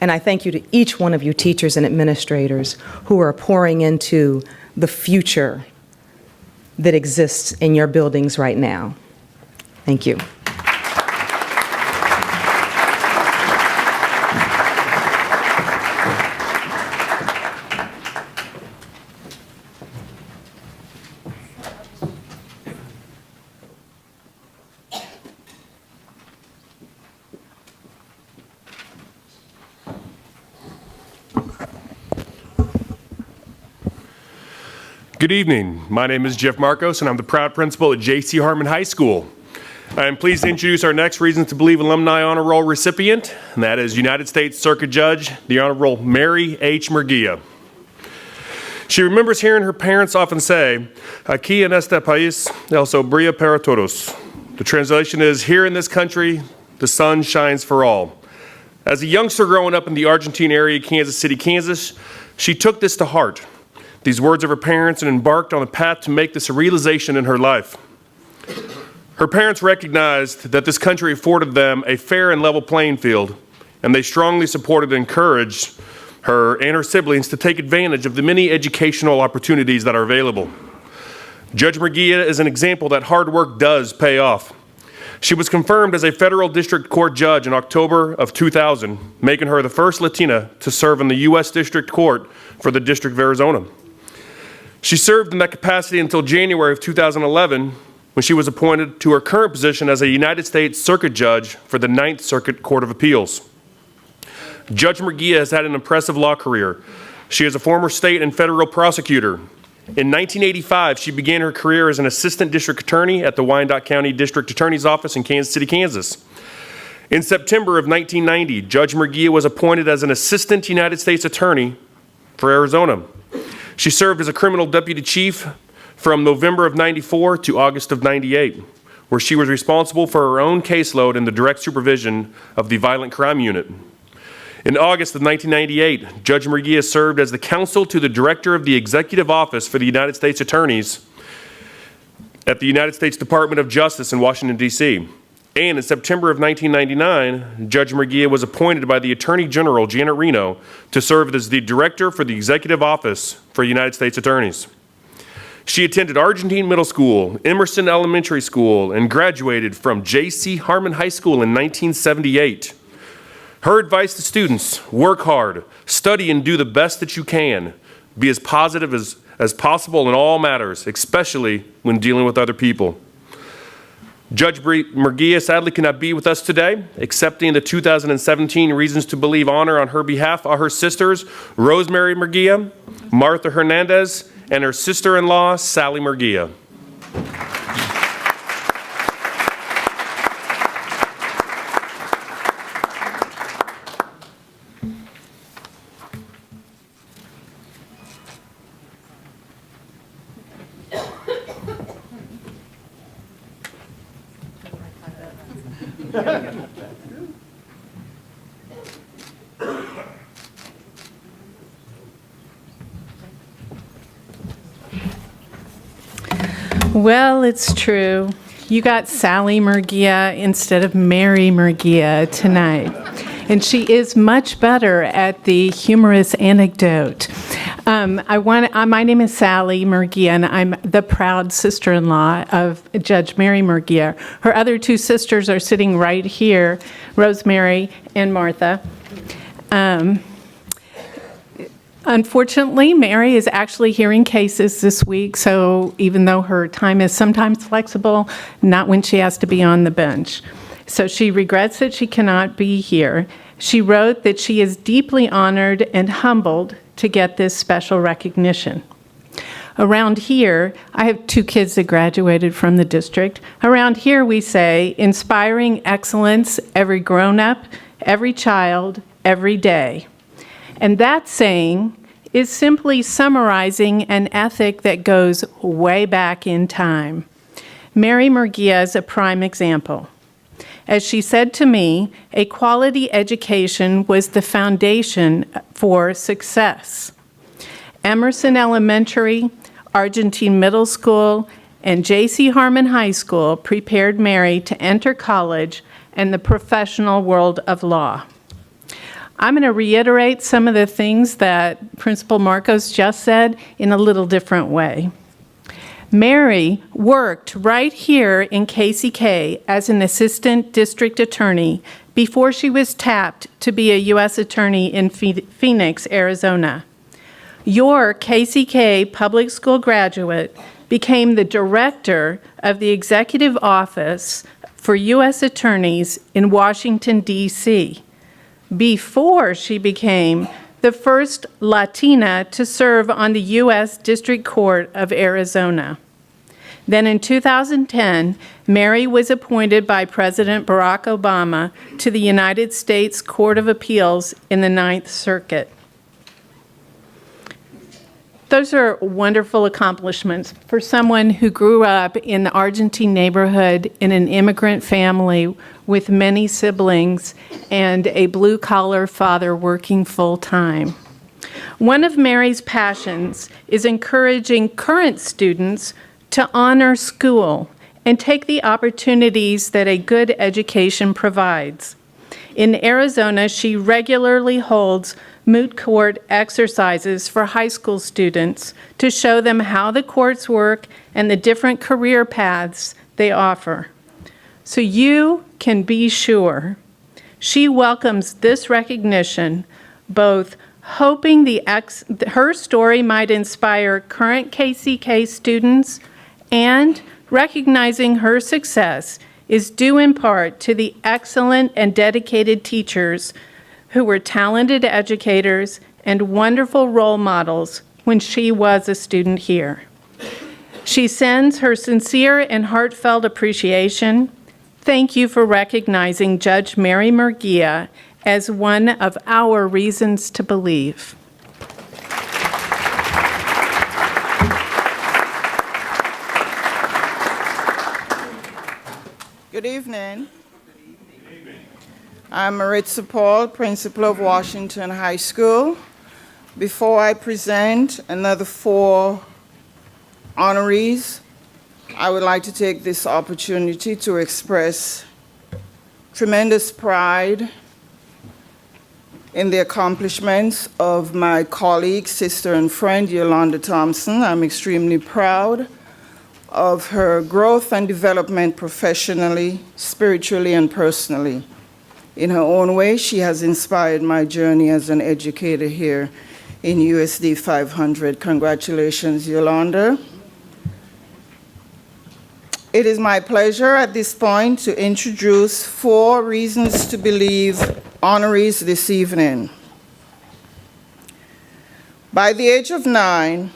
and I thank you to each one of you teachers and administrators who are pouring into the future that exists in your buildings right now. Thank you. Good evening. My name is Jeff Marcos, and I'm the proud principal at J.C. Harmon High School. I am pleased to introduce our next Reasons to Believe Alumni Honor Roll recipient, and that is United States Circuit Judge, the Honorable Mary H. Murguia. She remembers hearing her parents often say, "Aquí en este país el sol brilla para todos." The translation is, "Here in this country, the sun shines for all." As a youngster growing up in the Argentine area of Kansas City, Kansas, she took this to heart, these words of her parents, and embarked on a path to make this a realization in her life. Her parents recognized that this country afforded them a fair and level playing field, and they strongly supported and encouraged her and her siblings to take advantage of the many educational opportunities that are available. Judge Murguia is an example that hard work does pay off. She was confirmed as a federal district court judge in October of 2000, making her the first Latina to serve in the U.S. District Court for the District of Arizona. She served in that capacity until January of 2011, when she was appointed to her current position as a United States Circuit Judge for the Ninth Circuit Court of Appeals. Judge Murguia has had an impressive law career. She is a former state and federal prosecutor. In 1985, she began her career as an assistant district attorney at the Wyandotte County District Attorney's Office in Kansas City, Kansas. In September of 1990, Judge Murguia was appointed as an assistant United States attorney for Arizona. She served as a criminal deputy chief from November of 94 to August of 98, where she was responsible for her own caseload and the direct supervision of the violent crime unit. In August of 1998, Judge Murguia served as the counsel to the director of the executive office for the United States attorneys at the United States Department of Justice in Washington, D.C. And in September of 1999, Judge Murguia was appointed by the Attorney General, Janet Reno, to serve as the director for the executive office for United States attorneys. She attended Argentine Middle School, Emerson Elementary School, and graduated from J.C. Harmon High School in 1978. Her advice to students: work hard, study and do the best that you can. Be as positive as possible in all matters, especially when dealing with other people. Judge Murguia sadly cannot be with us today. Accepting the 2017 Reasons to Believe honor on her behalf are her sisters, Rosemary Murguia, Martha Hernandez, and her sister-in-law, Sally Murguia. Well, it's true. You got Sally Murguia instead of Mary Murguia tonight. And she is much better at the humorous anecdote. My name is Sally Murguia, and I'm the proud sister-in-law of Judge Mary Murguia. Her other two sisters are sitting right here, Rosemary and Martha. Unfortunately, Mary is actually hearing cases this week, so even though her time is sometimes flexible, not when she has to be on the bench. So she regrets that she cannot be here. She wrote that she is deeply honored and humbled to get this special recognition. Around here, I have two kids that graduated from the district. Around here we say, inspiring excellence, every grown-up, every child, every day. And that saying is simply summarizing an ethic that goes way back in time. Mary Murguia is a prime example. As she said to me, a quality education was the foundation for success. Emerson Elementary, Argentine Middle School, and J.C. Harmon High School prepared Mary to enter college and the professional world of law. I'm going to reiterate some of the things that Principal Marcos just said in a little different way. Mary worked right here in KCK as an assistant district attorney before she was tapped to be a U.S. attorney in Phoenix, Arizona. Your KCK public school graduate became the director of the executive office for U.S. attorneys in Washington, D.C., before she became the first Latina to serve on the U.S. District Court of Arizona. Then in 2010, Mary was appointed by President Barack Obama to the United States Court of Appeals in the Ninth Circuit. Those are wonderful accomplishments for someone who grew up in the Argentine neighborhood in an immigrant family with many siblings and a blue-collar father working full-time. One of Mary's passions is encouraging current students to honor school and take the opportunities that a good education provides. In Arizona, she regularly holds moot court exercises for high school students to show them how the courts work and the different career paths they offer. So you can be sure she welcomes this recognition, both hoping her story might inspire current KCK students and recognizing her success is due in part to the excellent and dedicated teachers who were talented educators and wonderful role models when she was a student here. She sends her sincere and heartfelt appreciation. Thank you for recognizing Judge Mary Murguia as one of our reasons to believe. Good evening. I'm Maritza Paul, principal of Washington High School. Before I present another 4 honorees, I would like to take this opportunity to express tremendous pride in the accomplishments of my colleague, sister, and friend, Yolanda Thompson. I'm extremely proud of her growth and development professionally, spiritually, and personally. In her own way, she has inspired my journey as an educator here in USD 500. Congratulations, Yolanda. It is my pleasure at this point to introduce 4 reasons to believe honorees this evening. By the age of 9,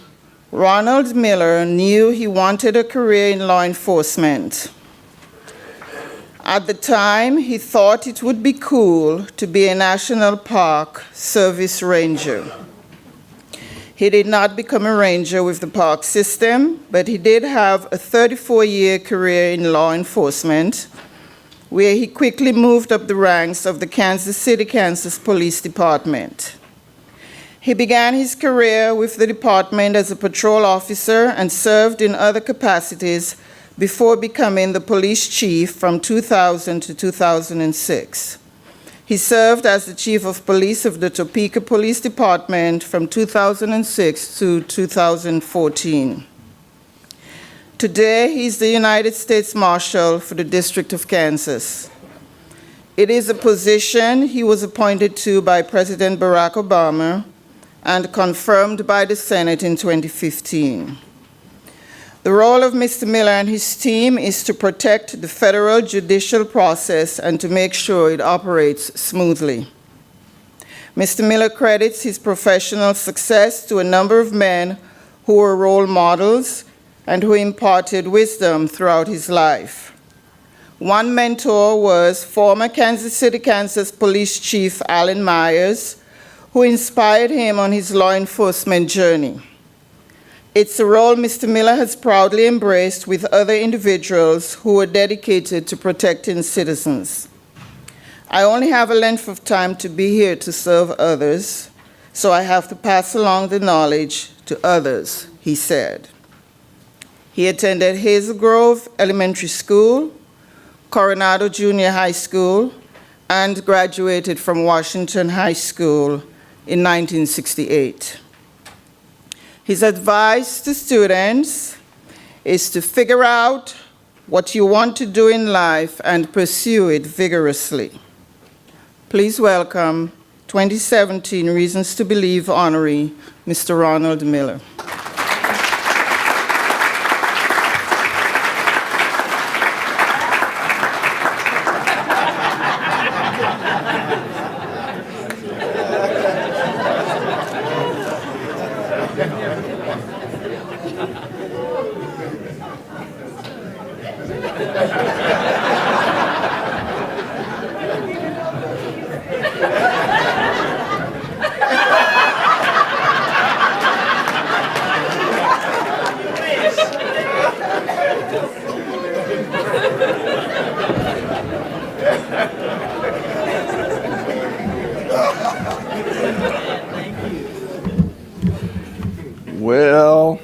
Ronald Miller knew he wanted a career in law enforcement. At the time, he thought it would be cool to be a National Park Service ranger. He did not become a ranger with the park system, but he did have a 34-year career in law enforcement, where he quickly moved up the ranks of the Kansas City, Kansas Police Department. He began his career with the department as a patrol officer and served in other capacities before becoming the police chief from 2000 to 2006. He served as the chief of police of the Topeka Police Department from 2006 to 2014. Today, he's the United States Marshal for the District of Kansas. It is a position he was appointed to by President Barack Obama and confirmed by the Senate in 2015. The role of Mr. Miller and his team is to protect the federal judicial process and to make sure it operates smoothly. Mr. Miller credits his professional success to a number of men who were role models and who imparted wisdom throughout his life. One mentor was former Kansas City, Kansas Police Chief Alan Myers, who inspired him on his law enforcement journey. It's a role Mr. Miller has proudly embraced with other individuals who are dedicated to protecting citizens. I only have a length of time to be here to serve others, so I have to pass along the knowledge to others, he said. He attended Hazel Grove Elementary School, Coronado Junior High School, and graduated from Washington High School in 1968. His advice to students is to figure out what you want to do in life and pursue it vigorously. Please welcome 2017 Reasons to Believe honoree, Mr. Ronald Miller. Well,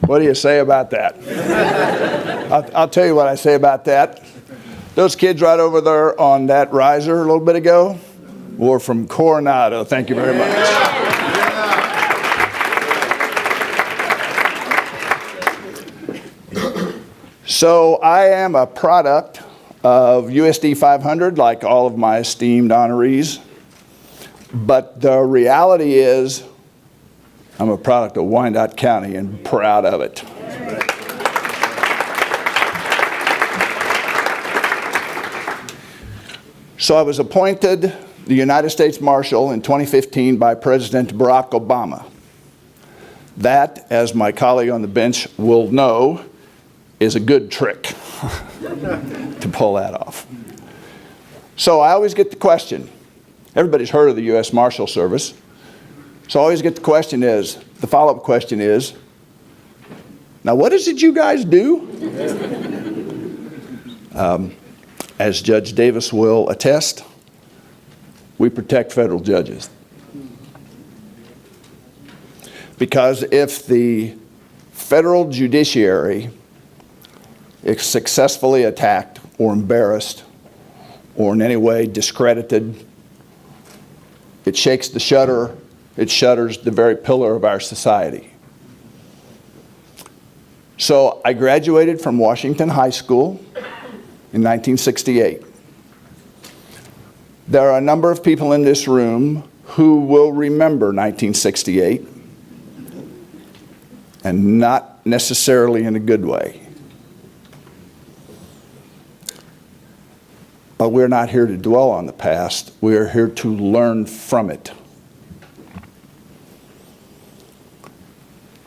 what do you say about that? I'll tell you what I say about that. Those kids right over there on that riser a little bit ago were from Coronado. Thank you very much. So I am a product of USD 500, like all of my esteemed honorees. But the reality is, I'm a product of Wyandotte County and proud of it. So I was appointed the United States Marshal in 2015 by President Barack Obama. That, as my colleague on the bench will know, is a good trick to pull that off. So I always get the question, everybody's heard of the U.S. Marshal Service, so I always get the follow-up question is, now what is it you guys do? As Judge Davis will attest, we protect federal judges. Because if the federal judiciary is successfully attacked or embarrassed or in any way discredited, it shakes the shutter. It shutters the very pillar of our society. So I graduated from Washington High School in 1968. There are a number of people in this room who will remember 1968, and not necessarily in a good way. But we're not here to dwell on the past. We are here to learn from it.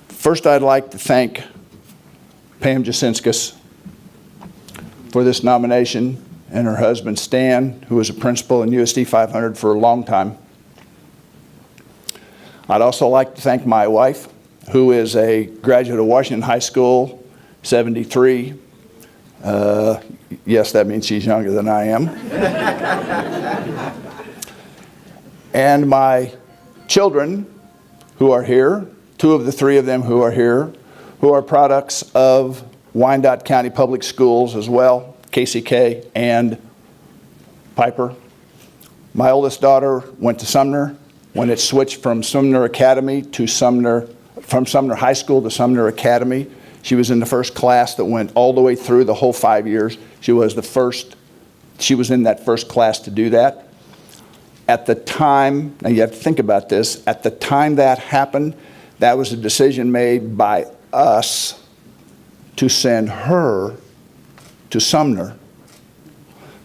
First, I'd like to thank Pam Jasinskis for this nomination, and her husband Stan, who was a principal in USD 500 for a long time. I'd also like to thank my wife, who is a graduate of Washington High School, 73. Yes, that means she's younger than I am. And my children who are here, two of the three of them who are here, who are products of Wyandotte County Public Schools as well, KCK and Piper. My oldest daughter went to Sumner when it switched from Sumner Academy to from Sumner High School to Sumner Academy. She was in the first class that went all the way through the whole 5 years. She was in that first class to do that. At the time, now you have to think about this, at the time that happened, that was a decision made by us to send her to Sumner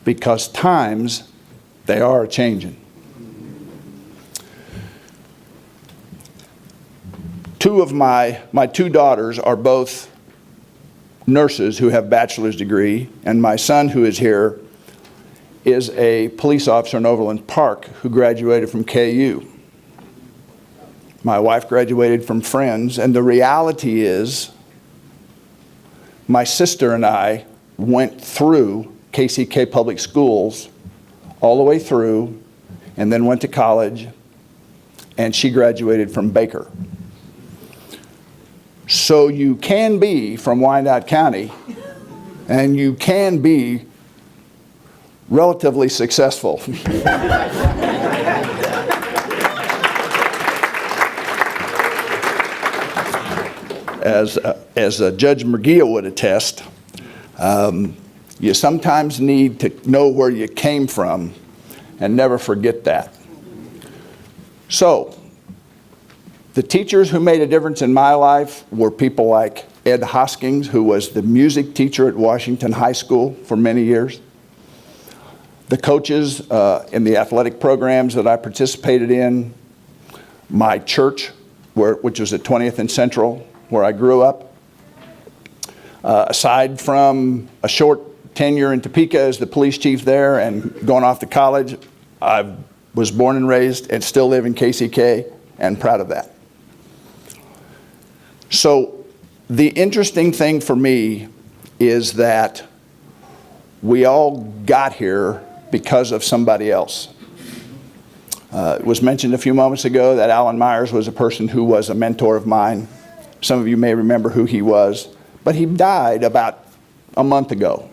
because times, they are changing. Two of my two daughters are both nurses who have bachelor's degree, and my son, who is here, is a police officer in Overland Park who graduated from KU. My wife graduated from Friends, and the reality is my sister and I went through KCK Public Schools all the way through, and then went to college, and she graduated from Baker. So you can be from Wyandotte County, and you can be relatively successful. As Judge Murguia would attest, you sometimes need to know where you came from and never forget that. So, the teachers who made a difference in my life were people like Ed Hoskins, who was the music teacher at Washington High School for many years. The coaches in the athletic programs that I participated in. My church, which was at 20th and Central, where I grew up. Aside from a short tenure in Topeka as the police chief there and going off to college, I was born and raised and still live in KCK, and proud of that. So the interesting thing for me is that we all got here because of somebody else. It was mentioned a few moments ago that Alan Myers was a person who was a mentor of mine. Some of you may remember who he was, but he died about a month ago.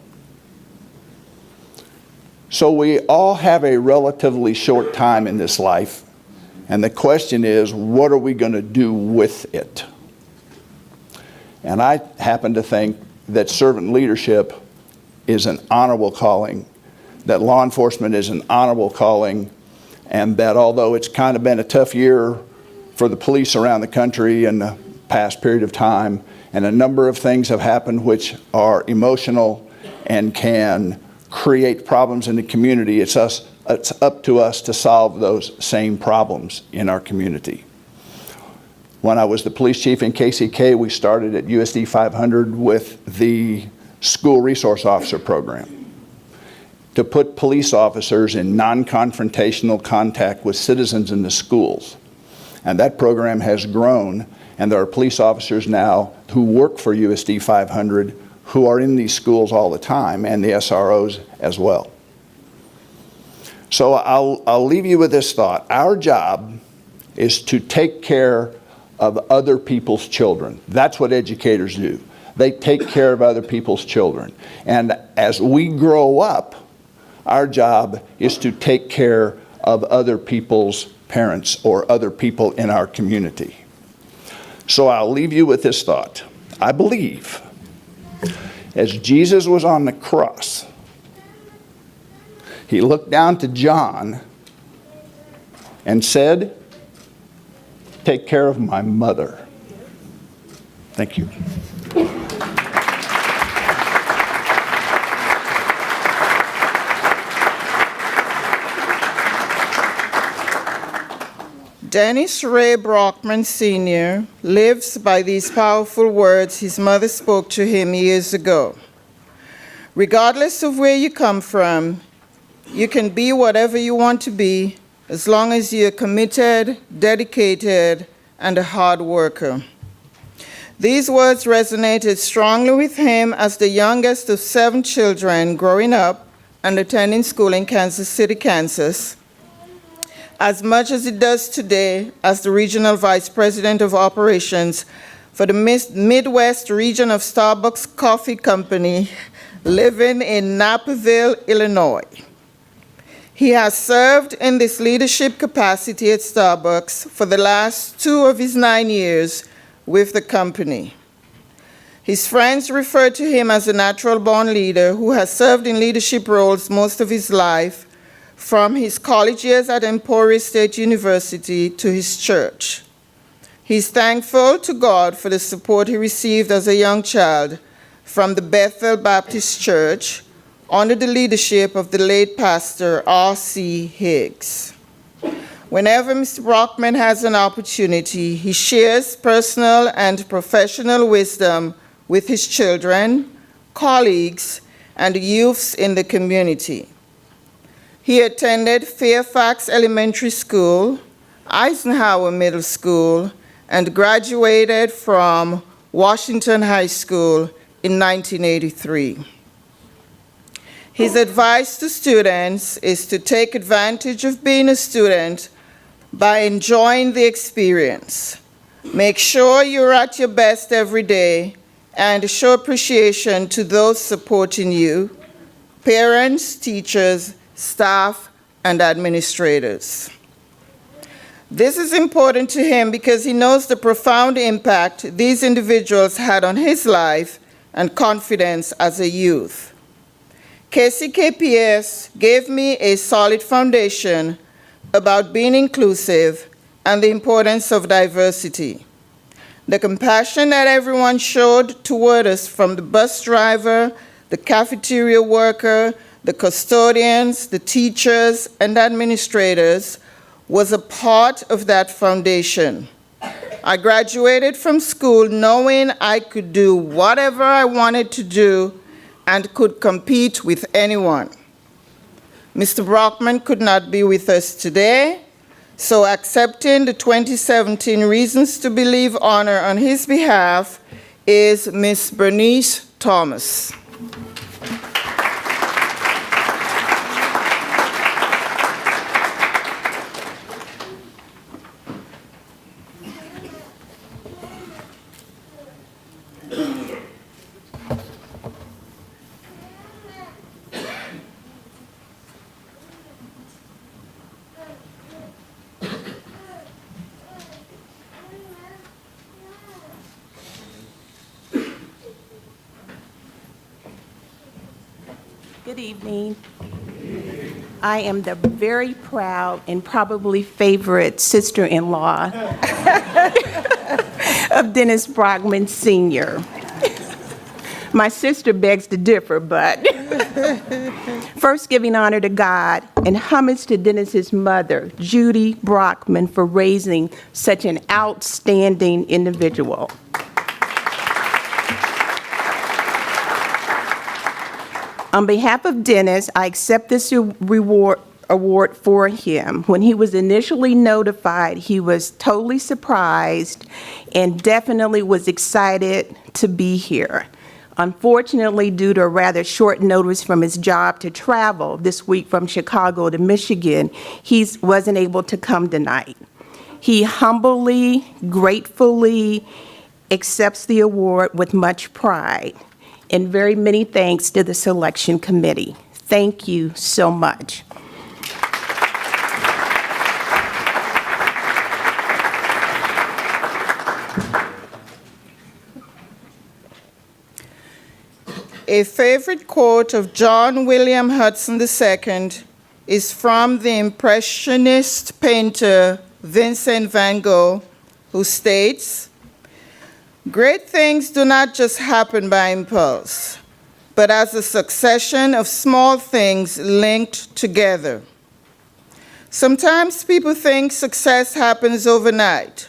So we all have a relatively short time in this life, and the question is, what are we going to do with it? And I happen to think that servant leadership is an honorable calling, that law enforcement is an honorable calling, and that although it's kind of been a tough year for the police around the country in the past period of time, and a number of things have happened which are emotional and can create problems in the community, it's up to us to solve those same problems in our community. When I was the police chief in KCK, we started at USD 500 with the School Resource Officer Program to put police officers in non-confrontational contact with citizens in the schools. And that program has grown, and there are police officers now who work for USD 500 who are in these schools all the time, and the SROs as well. So I'll leave you with this thought. Our job is to take care of other people's children. That's what educators do. They take care of other people's children. And as we grow up, our job is to take care of other people's parents or other people in our community. So I'll leave you with this thought. I believe as Jesus was on the cross, he looked down to John and said, "Take care of my mother." Thank you. Dennis Ray Brockman Sr. lives by these powerful words his mother spoke to him years ago. Regardless of where you come from, you can be whatever you want to be as long as you're committed, dedicated, and a hard worker. These words resonated strongly with him as the youngest of 7 children growing up and attending school in Kansas City, Kansas, as much as it does today as the Regional Vice President of Operations for the Midwest region of Starbucks Coffee Company, living in Naperville, Illinois. He has served in this leadership capacity at Starbucks for the last 2 of his 9 years with the company. His friends refer to him as a natural-born leader who has served in leadership roles most of his life, from his college years at Emporia State University to his church. He's thankful to God for the support he received as a young child from the Bethel Baptist Church under the leadership of the late pastor R.C. Higgs. Whenever Mr. Brockman has an opportunity, he shares personal and professional wisdom with his children, colleagues, and youths in the community. He attended Fairfax Elementary School, Eisenhower Middle School, and graduated from Washington High School in 1983. His advice to students is to take advantage of being a student by enjoying the experience. Make sure you're at your best every day and show appreciation to those supporting you, parents, teachers, staff, and administrators. This is important to him because he knows the profound impact these individuals had on his life and confidence as a youth. KCKPS gave me a solid foundation about being inclusive and the importance of diversity. The compassion that everyone showed toward us, from the bus driver, the cafeteria worker, the custodians, the teachers, and administrators, was a part of that foundation. I graduated from school knowing I could do whatever I wanted to do and could compete with anyone. Mr. Brockman could not be with us today, so accepting the 2017 Reasons to Believe honor on his behalf is Ms. Bernice Thomas. Good evening. I am the very proud and probably favorite sister-in-law of Dennis Brockman Sr. My sister begs to differ, but first giving honor to God and homage to Dennis's mother, Judy Brockman, for raising such an outstanding individual. On behalf of Dennis, I accept this award for him. When he was initially notified, he was totally surprised and definitely was excited to be here. Unfortunately, due to a rather short notice from his job to travel this week from Chicago to Michigan, he wasn't able to come tonight. He humbly, gratefully accepts the award with much pride. And very many thanks to the selection committee. Thank you so much. A favorite quote of John William Hudson II is from the Impressionist painter Vincent van Gogh, who states, "Great things do not just happen by impulse, but as a succession of small things linked together." Sometimes people think success happens overnight.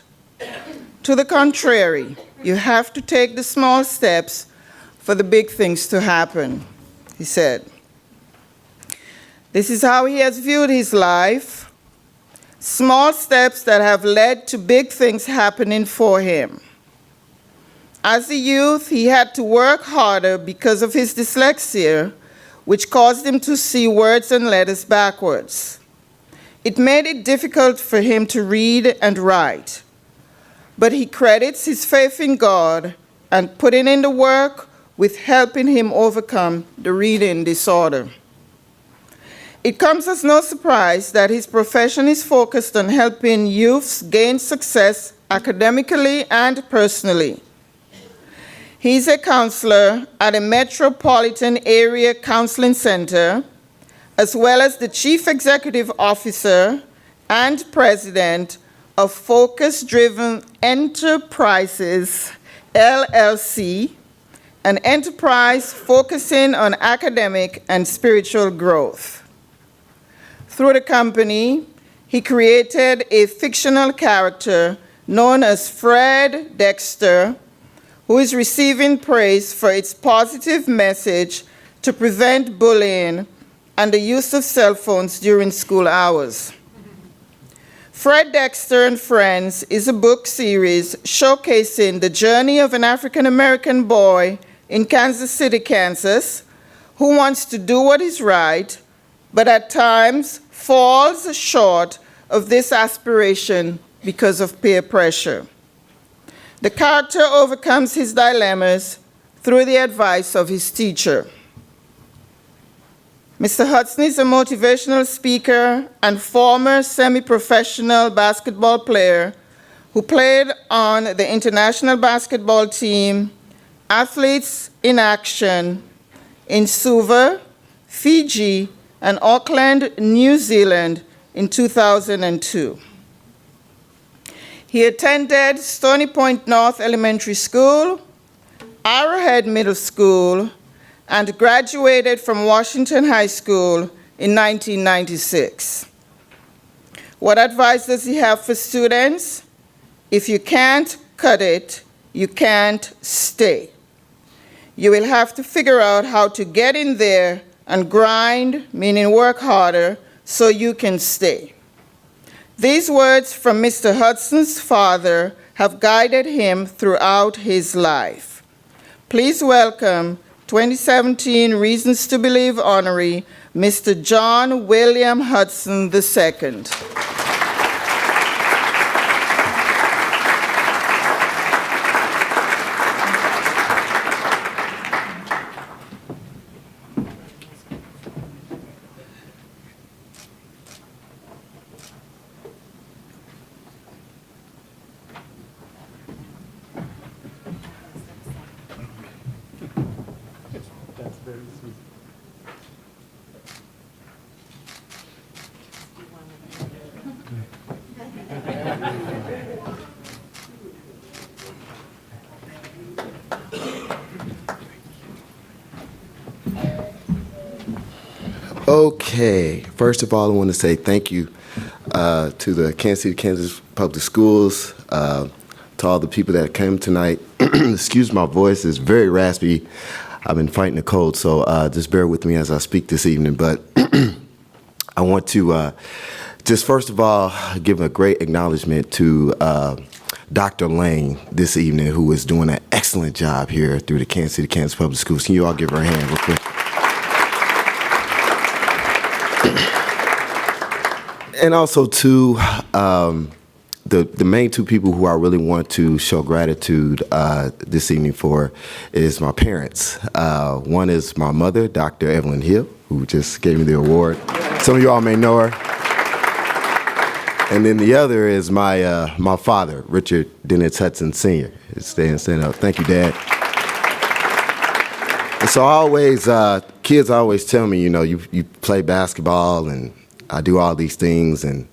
To the contrary, you have to take the small steps for the big things to happen, he said. This is how he has viewed his life, small steps that have led to big things happening for him. As a youth, he had to work harder because of his dyslexia, which caused him to see words and letters backwards. It made it difficult for him to read and write. But he credits his faith in God and putting in the work with helping him overcome the reading disorder. It comes as no surprise that his profession is focused on helping youths gain success academically and personally. He's a counselor at a Metropolitan Area Counseling Center, as well as the Chief Executive Officer and President of Focus Driven Enterprises, LLC, an enterprise focusing on academic and spiritual growth. Through the company, he created a fictional character known as Fred Dexter, who is receiving praise for its positive message to prevent bullying and the use of cell phones during school hours. Fred Dexter and Friends is a book series showcasing the journey of an African-American boy in Kansas City, Kansas, who wants to do what is right, but at times falls short of this aspiration because of peer pressure. The character overcomes his dilemmas through the advice of his teacher. Mr. Hudson is a motivational speaker and former semi-professional basketball player who played on the international basketball team, Athletes in Action, in Suva, Fiji, and Auckland, New Zealand in 2002. He attended Stony Point North Elementary School, Arrowhead Middle School, and graduated from Washington High School in 1996. What advice does he have for students? If you can't cut it, you can't stay. You will have to figure out how to get in there and grind, meaning work harder, so you can stay. These words from Mr. Hudson's father have guided him throughout his life. Please welcome 2017 Reasons to Believe honoree, Mr. John William Hudson II. Okay, first of all, I want to say thank you to the Kansas City, Kansas Public Schools, to all the people that came tonight. Excuse my voice, it's very raspy. I've been fighting a cold, so just bear with me as I speak this evening. But I want to just first of all give a great acknowledgement to Dr. Lane this evening, who is doing an excellent job here through the Kansas City, Kansas Public Schools. Can you all give her a hand real quick? And also to the main two people who I really want to show gratitude this evening for is my parents. One is my mother, Dr. Evelyn Hill, who just gave me the award. Some of you all may know her. And then the other is my father, Richard Dennis Hudson Sr. Stand up. Thank you, Dad. And so I always, kids always tell me, you know, you play basketball and I do all these things, and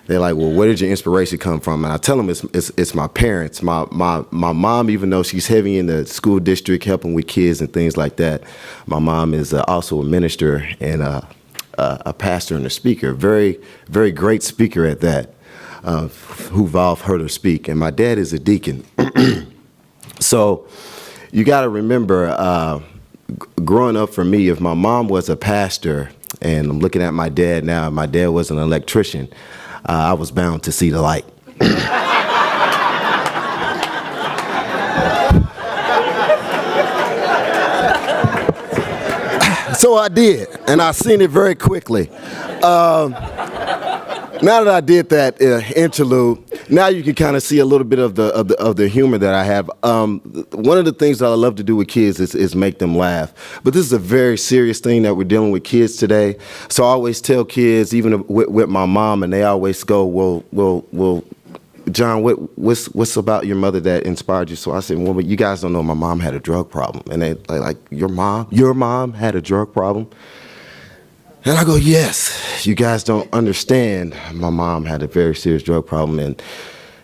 they're like, well, where did your inspiration come from? And I tell them it's my parents. My mom, even though she's heavy in the school district helping with kids and things like that, my mom is also a minister and a pastor and a speaker. Very, very great speaker at that, who've all heard her speak. And my dad is a deacon. So you got to remember, growing up for me, if my mom was a pastor, and I'm looking at my dad now, my dad was an electrician, I was bound to see the light. So I did, and I seen it very quickly. Now that I did that interlude, now you can kind of see a little bit of the humor that I have. One of the things that I love to do with kids is make them laugh. But this is a very serious thing that we're dealing with kids today. So I always tell kids, even with my mom, and they always go, well, John, what's about your mother that inspired you? So I said, well, you guys don't know my mom had a drug problem. And they like, your mom had a drug problem? And I go, yes, you guys don't understand. My mom had a very serious drug problem, and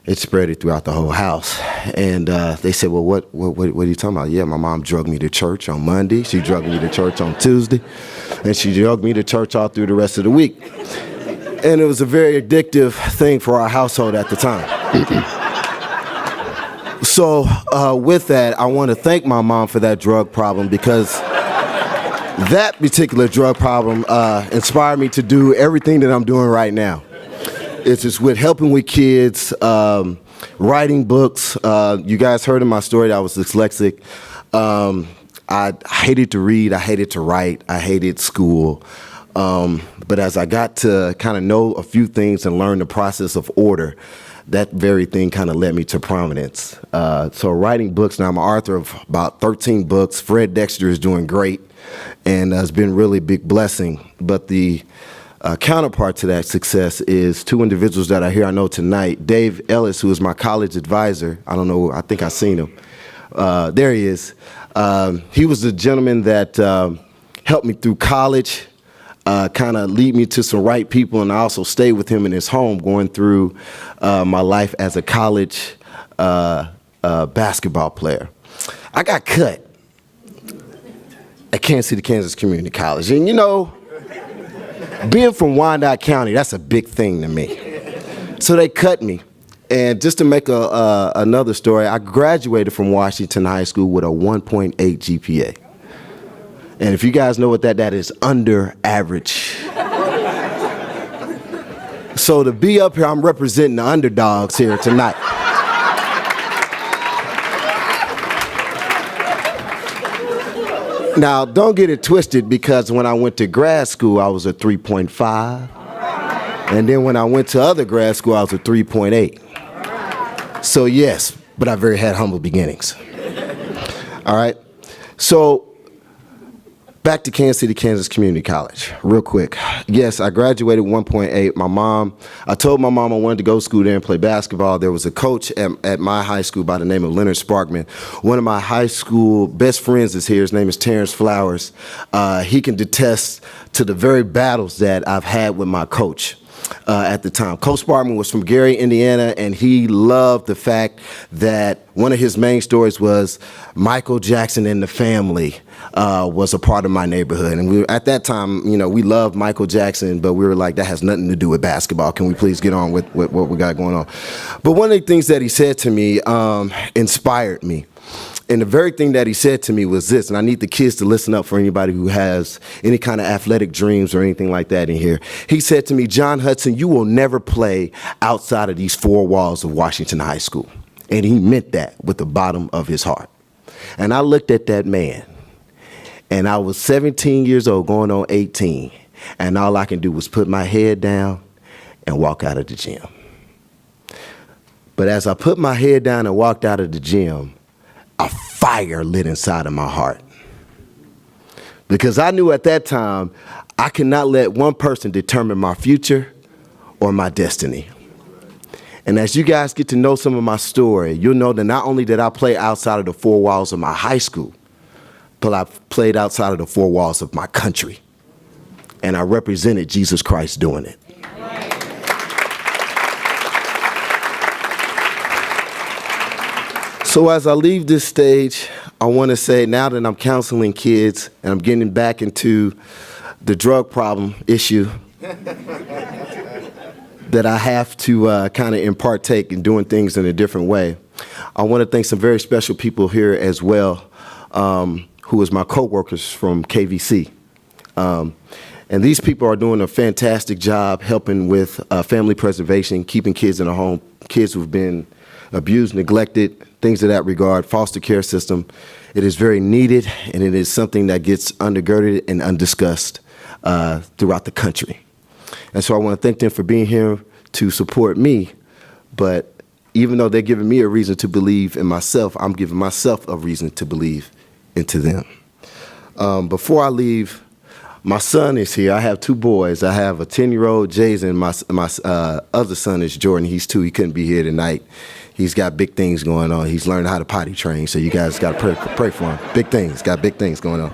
it spread it throughout the whole house. And they said, well, what are you talking about? Yeah, my mom drugged me to church on Monday. She drugged me to church on Tuesday. And she drugged me to church all through the rest of the week. And it was a very addictive thing for our household at the time. So with that, I want to thank my mom for that drug problem, because that particular drug problem inspired me to do everything that I'm doing right now. It's just with helping with kids, writing books. You guys heard in my story that I was dyslexic. I hated to read, I hated to write, I hated school. But as I got to kind of know a few things and learn the process of order, that very thing kind of led me to prominence. So writing books, now I'm an author of about 13 books. Fred Dexter is doing great, and it's been really big blessing. But the counterpart to that success is two individuals that are here I know tonight. Dave Ellis, who is my college advisor. I don't know, I think I've seen him. There he is. He was the gentleman that helped me through college, kind of lead me to some right people, and I also stayed with him in his home going through my life as a college basketball player. I got cut at Kansas City, Kansas Community College. And you know, being from Wyandotte County, that's a big thing to me. So they cut me. And just to make another story, I graduated from Washington High School with a 1.8 GPA. And if you guys know what that is under average. So to be up here, I'm representing the underdogs here tonight. Now, don't get it twisted, because when I went to grad school, I was a 3.5. And then when I went to other grad school, I was a 3.8. So yes, but I very had humble beginnings. All right? So back to Kansas City, Kansas Community College, real quick. Yes, I graduated 1.8. I told my mom I wanted to go to school there and play basketball. There was a coach at my high school by the name of Leonard Sparkman. One of my high school best friends is here. His name is Terrence Flowers. He can attest to the very battles that I've had with my coach. At the time. Coach Sparkman was from Gary, Indiana, and he loved the fact that one of his main stories was Michael Jackson and the Family was a part of my neighborhood. And at that time, you know, we loved Michael Jackson, but we were like, that has nothing to do with basketball. Can we please get on with what we got going on? But one of the things that he said to me inspired me. And the very thing that he said to me was this, and I need the kids to listen up for anybody who has any kind of athletic dreams or anything like that in here. He said to me, John Hudson, you will never play outside of these four walls of Washington High School. And he meant that with the bottom of his heart. And I looked at that man, and I was 17 years old, going on 18, and all I can do was put my head down and walk out of the gym. But as I put my head down and walked out of the gym, a fire lit inside of my heart. Because I knew at that time, I could not let one person determine my future or my destiny. And as you guys get to know some of my story, you'll know that not only did I play outside of the four walls of my high school, but I played outside of the four walls of my country. and I represented Jesus Christ doing it. So as I leave this stage, I want to say now that I'm counseling kids and I'm getting back into the drug problem issue, that I have to kind of impartake in doing things in a different way. I want to thank some very special people here as well, who is my co-workers from KVC. And these people are doing a fantastic job helping with family preservation, keeping kids in the home, kids who've been abused, neglected, things of that regard, foster care system. It is very needed, and it is something that gets undergirded and undiscussed throughout the country. And so I want to thank them for being here to support me, but even though they're giving me a reason to believe in myself, I'm giving myself a reason to believe into them. Before I leave, my son is here. I have two boys. I have a 10-year-old, Jason. My other son is Jordan. He's 2. He couldn't be here tonight. He's got big things going on. He's learning how to potty train, so you guys got to pray for him. Big things, got big things going on.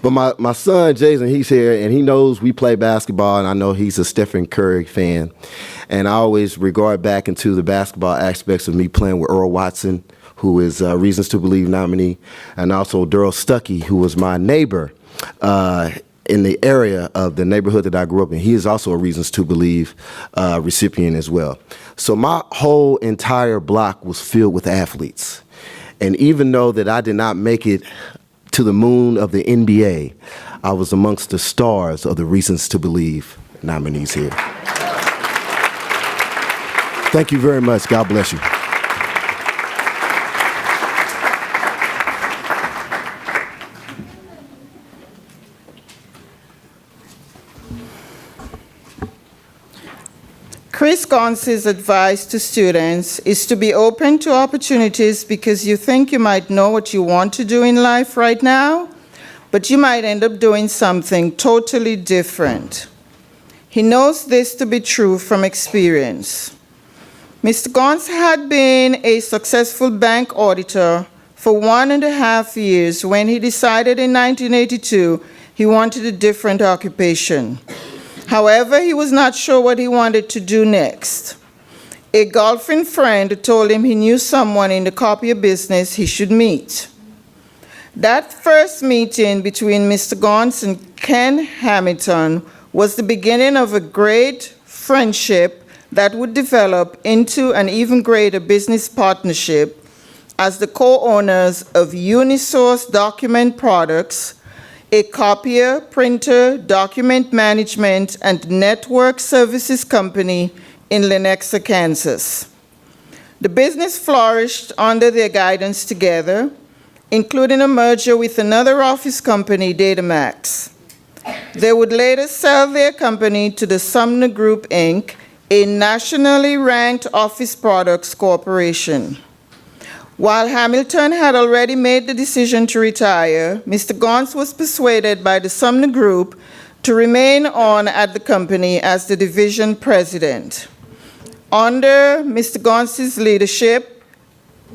But my son, Jason, he's here, and he knows we play basketball, and I know he's a Stephen Curry fan. And I always regard back into the basketball aspects of me playing with Earl Watson, who is Reasons to Believe nominee, and also Daryl Stuckey, who was my neighbor in the area of the neighborhood that I grew up in. He is also a Reasons to Believe recipient as well. So my whole entire block was filled with athletes. And even though that I did not make it to the moon of the NBA, I was amongst the stars of the Reasons to Believe nominees here. Thank you very much. God bless you. Chris Gaunce's advice to students is to be open to opportunities because you think you might know what you want to do in life right now, but you might end up doing something totally different. He knows this to be true from experience. Mr. Gaunce had been a successful bank auditor for 1.5 years when he decided in 1982 he wanted a different occupation. However, he was not sure what he wanted to do next. A golfing friend told him he knew someone in the copier business he should meet. That first meeting between Mr. Gaunce and Ken Hamilton was the beginning of a great friendship that would develop into an even greater business partnership as the co-owners of Unisource Document Products, a copier, printer, document management, and network services company in Lenexa, Kansas. The business flourished under their guidance together, including a merger with another office company, Datamax. They would later sell their company to the Sumner Group, Inc., a nationally ranked office products corporation. While Hamilton had already made the decision to retire, Mr. Gaunce was persuaded by the Sumner Group to remain on at the company as the division president. Under Mr. Gaunce's leadership,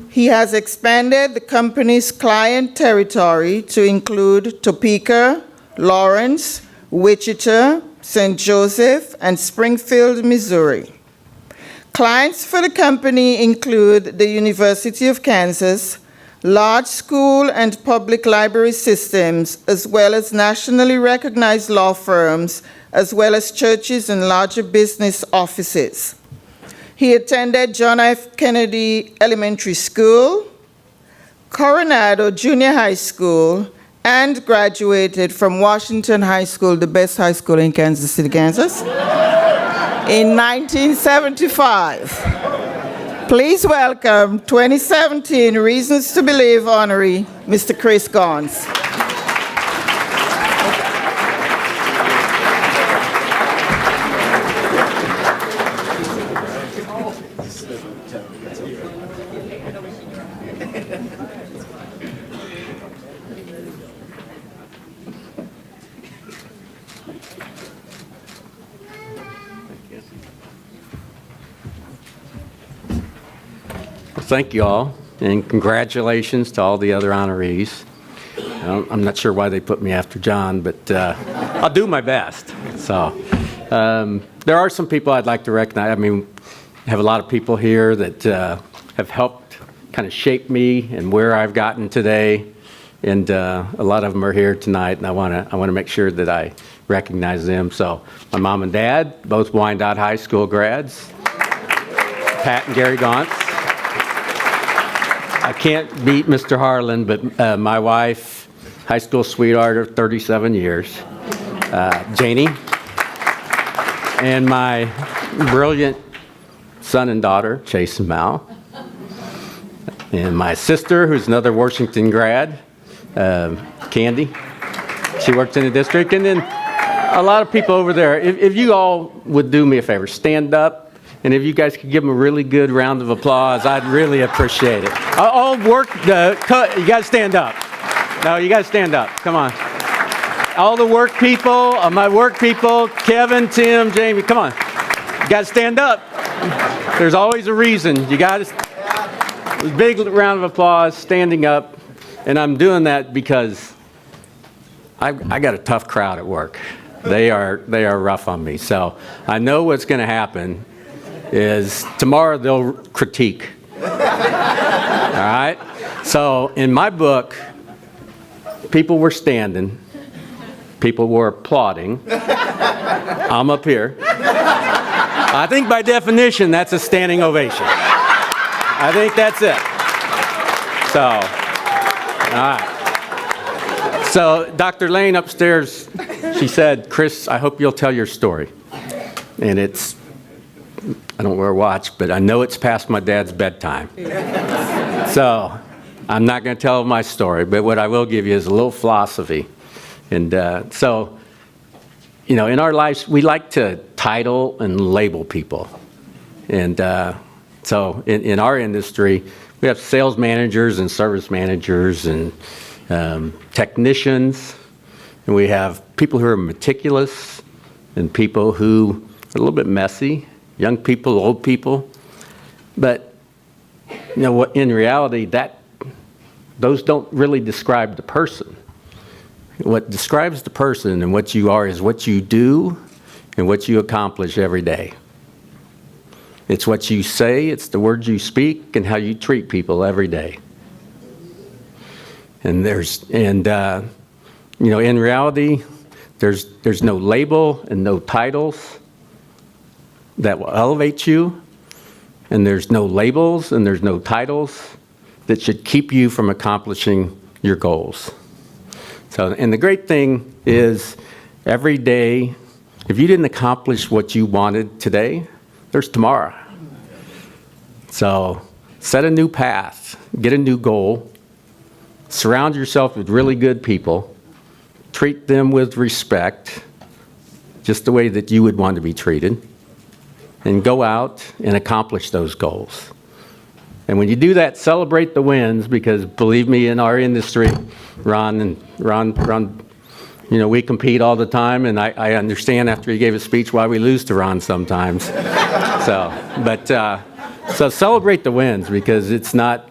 he has expanded the company's client territory to include Topeka, Lawrence, Wichita, St. Joseph, and Springfield, Missouri. Clients for the company include the University of Kansas, large school and public library systems, as well as nationally recognized law firms, as well as churches and larger business offices. He attended John F. Kennedy Elementary School, Coronado Junior High School, and graduated from Washington High School, the best high school in Kansas City, Kansas, in 1975. Please welcome 2017 Reasons to Believe honoree, Mr. Chris Gaunce. Thank you all, and congratulations to all the other honorees. I'm not sure why they put me after John, but I'll do my best. So there are some people I'd like to recognize. I mean, I have a lot of people here that have helped kind of shape me and where I've gotten today. And a lot of them are here tonight, and I want to make sure that I recognize them. So my mom and dad, both Wyandotte High School grads, Pat and Gary Gauntz. I can't beat Mr. Harlan, but my wife, high school sweetheart of 37 years, Janie, and my brilliant son and daughter, Chase and Mal, and my sister, who's another Washington grad, Candy. She works in the district. And then a lot of people over there. If you all would do me a favor, stand up. And if you guys could give them a really good round of applause, I'd really appreciate it. I'll work you got to stand up. No, you got to stand up. Come on. All the work people, my work people, Kevin, Tim, Jamie, come on. You got to stand up. There's always a reason. You got to, big round of applause, standing up. And I'm doing that because I got a tough crowd at work. They are rough on me. So I know what's going to happen is tomorrow they'll critique. All right? So in my book, people were standing. People were applauding. I'm up here. I think by definition, that's a standing ovation. I think that's it. So... all right. So Dr. Lane upstairs, she said, Chris, I hope you'll tell your story. And it's, I don't wear a watch, but I know it's past my dad's bedtime. So I'm not going to tell my story, but what I will give you is a little philosophy. And so, you know, in our lives, we like to title and label people. And so in our industry, we have sales managers and service managers and technicians, and we have people who are meticulous and people who are a little bit messy, young people, old people. But you know what? In reality, those don't really describe the person. What describes the person and what you are is what you do and what you accomplish every day. It's what you say, it's the words you speak, and how you treat people every day. And you know, in reality, there's no label and no titles that will elevate you, and there's no labels and there's no titles that should keep you from accomplishing your goals. So, and the great thing is, every day, if you didn't accomplish what you wanted today, there's tomorrow. So set a new path, get a new goal, surround yourself with really good people, treat them with respect, just the way that you would want to be treated, and go out and accomplish those goals. And when you do that, celebrate the wins, because believe me, in our industry, Ron, you know, we compete all the time, and I understand after he gave a speech why we lose to Ron sometimes. So celebrate the wins, because it's not,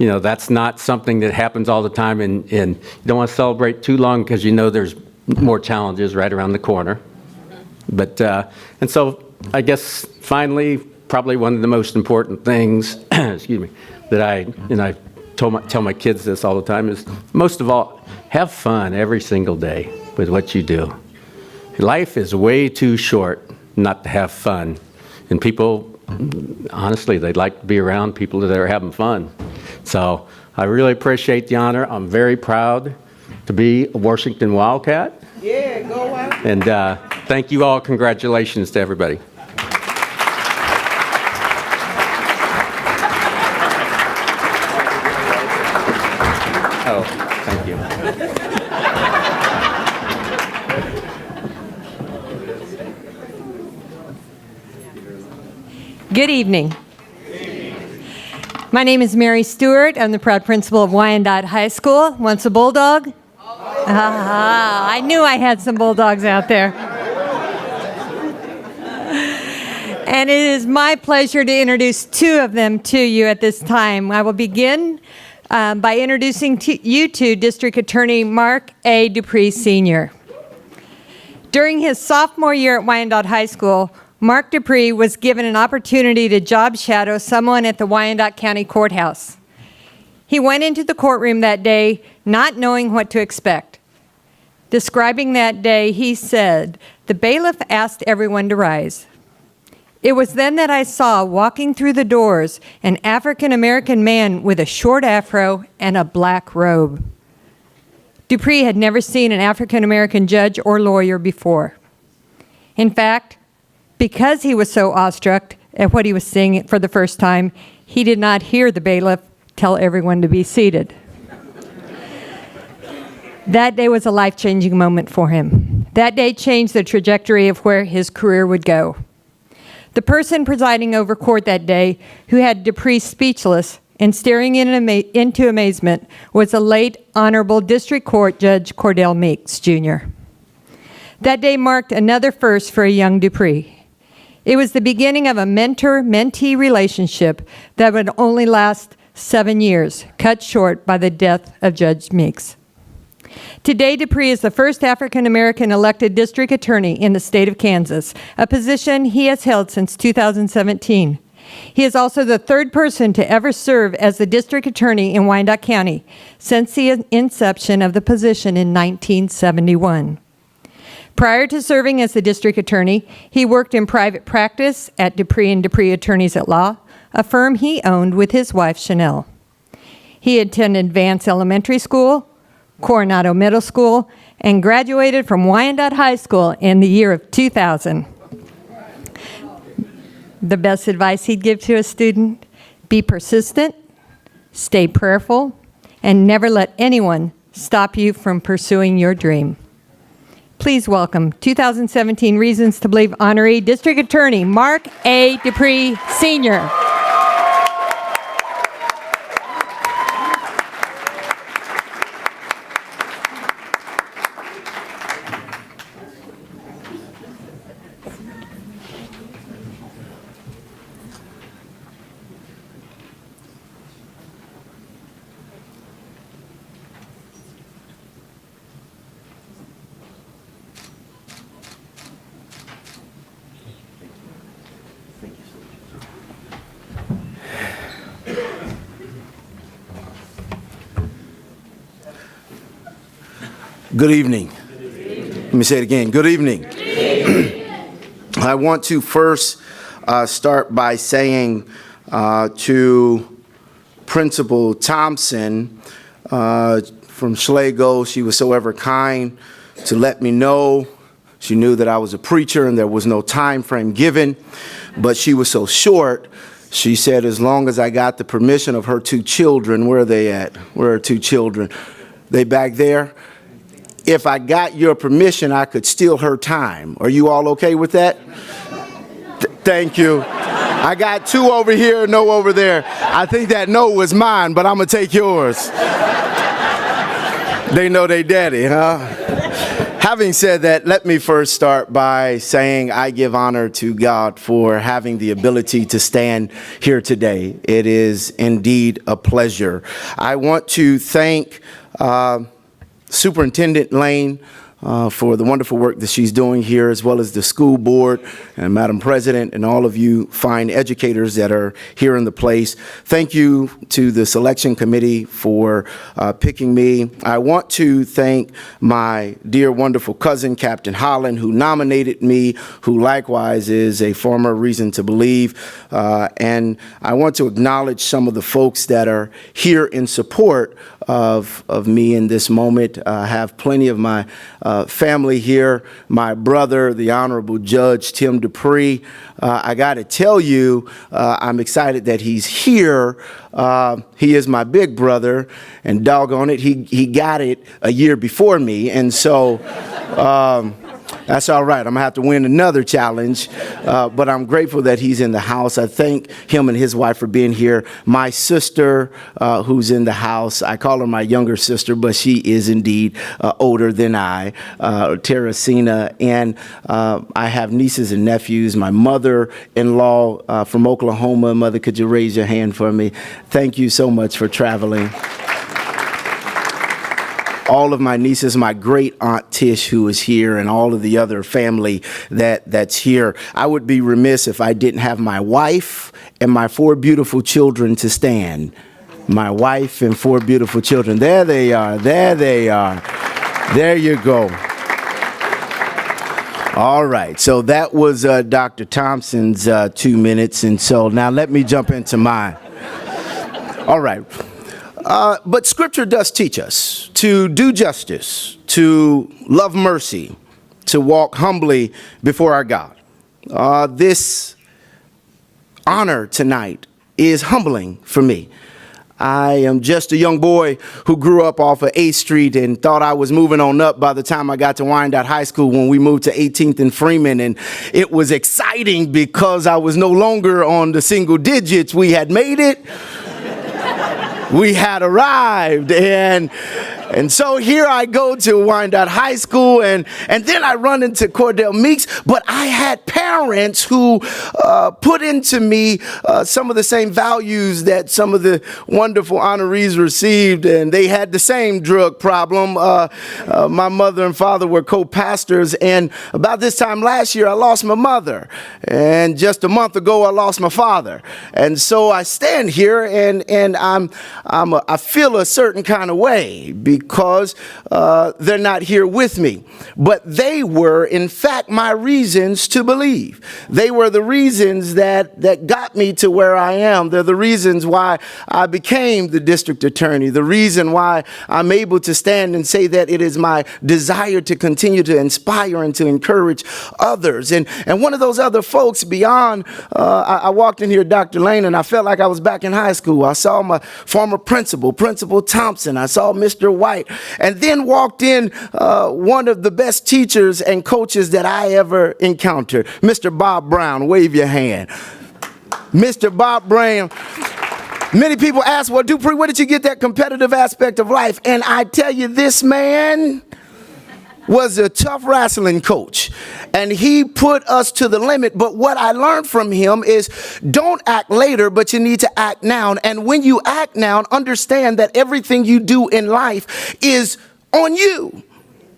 you know, that's not something that happens all the time, and you don't want to celebrate too long because you know there's more challenges right around the corner. But, and so I guess finally, probably one of the most important things, excuse me, that I tell my kids this all the time is, most of all, have fun every single day with what you do. Life is way too short not to have fun. And people, honestly, they'd like to be around people that are having fun. So I really appreciate the honor. I'm very proud to be a Washington Wildcat. Yeah, go Wildcat. And thank you all. Congratulations to everybody. Oh, thank you. Good evening. My name is Mary Stewart. I'm the proud principal of Wyandotte High School. Once a Bulldog? I knew I had some Bulldogs out there. And it is my pleasure to introduce two of them to you at this time. I will begin by introducing you to District Attorney Mark A. Dupree, Sr. During his sophomore year at Wyandotte High School, Mark Dupree was given an opportunity to job shadow someone at the Wyandotte County Courthouse. He went into the courtroom that day not knowing what to expect. Describing that day, he said, "The bailiff asked everyone to rise. It was then that I saw walking through the doors an African-American man with a short afro and a black robe." Dupree had never seen an African-American judge or lawyer before. In fact, because he was so awestruck at what he was seeing for the first time, he did not hear the bailiff tell everyone to be seated. That day was a life-changing moment for him. That day changed the trajectory of where his career would go. The person presiding over court that day, who had Dupree speechless and staring into amazement, was the late Honorable District Court Judge Cordell Meeks, Jr. That day marked another first for a young Dupree. It was the beginning of a mentor-mentee relationship that would only last 7 years, cut short by the death of Judge Meeks. Today, Dupree is the first African-American elected district attorney in the state of Kansas, a position he has held since 2017. He is also the third person to ever serve as the district attorney in Wyandotte County since the inception of the position in 1971. Prior to serving as the district attorney, he worked in private practice at Dupree and Dupree Attorneys at Law, a firm he owned with his wife, Chanel. He attended Vance Elementary School, Coronado Middle School, and graduated from Wyandotte High School in the year of 2000. The best advice he'd give to a student: be persistent, stay prayerful, and never let anyone stop you from pursuing your dream. Please welcome 2017 Reasons to Believe honoree District Attorney Mark A. Dupree, Sr. Good evening. Let me say it again. Good evening. I want to first start by saying to Principal Thompson from Schlegel, she was so ever kind to let me know. She knew that I was a preacher and there was no time frame given, but she was so short. She said, as long as I got the permission of her 2 children, where are they at? Where are 2 children? They back there? If I got your permission, I could steal her time. Are you all okay with that? Thank you. I got 2 over here, no over there. I think that no was mine, but I'm gonna take yours. They know they daddy, huh? Having said that, let me first start by saying I give honor to God for having the ability to stand here today. It is indeed a pleasure. I want to thank Superintendent Lane for the wonderful work that she's doing here, as well as the school board and Madam President and all of you fine educators that are here in the place. Thank you to the selection committee for picking me. I want to thank my dear wonderful cousin, Captain Holland, who nominated me, who likewise is a former Reason to Believe. And I want to acknowledge some of the folks that are here in support of me in this moment. I have plenty of my family here. My brother, the Honorable Judge Tim Dupree. I got to tell you, I'm excited that he's here. He is my big brother, and doggone it, he got it a year before me, and so that's all right. I'm going to have to win another challenge, but I'm grateful that he's in the house. I thank him and his wife for being here. My sister, who's in the house, I call her my younger sister, but she is indeed older than I, Teresina, and I have nieces and nephews. My mother-in-law from Oklahoma. Mother, could you raise your hand for me? Thank you so much for traveling. all of my nieces, my great aunt Tish, who is here, and all of the other family that's here. I would be remiss if I didn't have my wife and my 4 beautiful children to stand. My wife and 4 beautiful children. There they are. There they are. There you go. All right. So that was Dr. Thompson's 2 minutes. And so now let me jump into mine. All right. But Scripture does teach us to do justice, to love mercy, to walk humbly before our God. This honor tonight is humbling for me. I am just a young boy who grew up off of 8th Street and thought I was moving on up by the time I got to Wyandotte High School when we moved to 18th and Freeman. And it was exciting because I was no longer on the single digits. We had made it. We had arrived, and so here I go to Wyandotte High School, and then I run into Cordell Meeks, but I had parents who put into me some of the same values that some of the wonderful honorees received, and they had the same drug problem. My mother and father were co-pastors, and about this time last year, I lost my mother, and just a month ago, I lost my father. And so I stand here, and I feel a certain kind of way because they're not here with me. But they were, in fact, my reasons to believe. They were the reasons that got me to where I am. They're the reasons why I became the district attorney, the reason why I'm able to stand and say that it is my desire to continue to inspire and to encourage others. And one of those other folks beyond, I walked in here, Dr. Lane, and I felt like I was back in high school. I saw my former principal, Principal Thompson. I saw Mr. White, and then walked in one of the best teachers and coaches that I ever encountered, Mr. Bob Brown. Wave your hand. Mr. Bob Brown. Many people ask, well, Dupree, where did you get that competitive aspect of life? And I tell you, this man was a tough wrestling coach, and he put us to the limit. But what I learned from him is don't act later, but you need to act now. And when you act now, understand that everything you do in life is on you.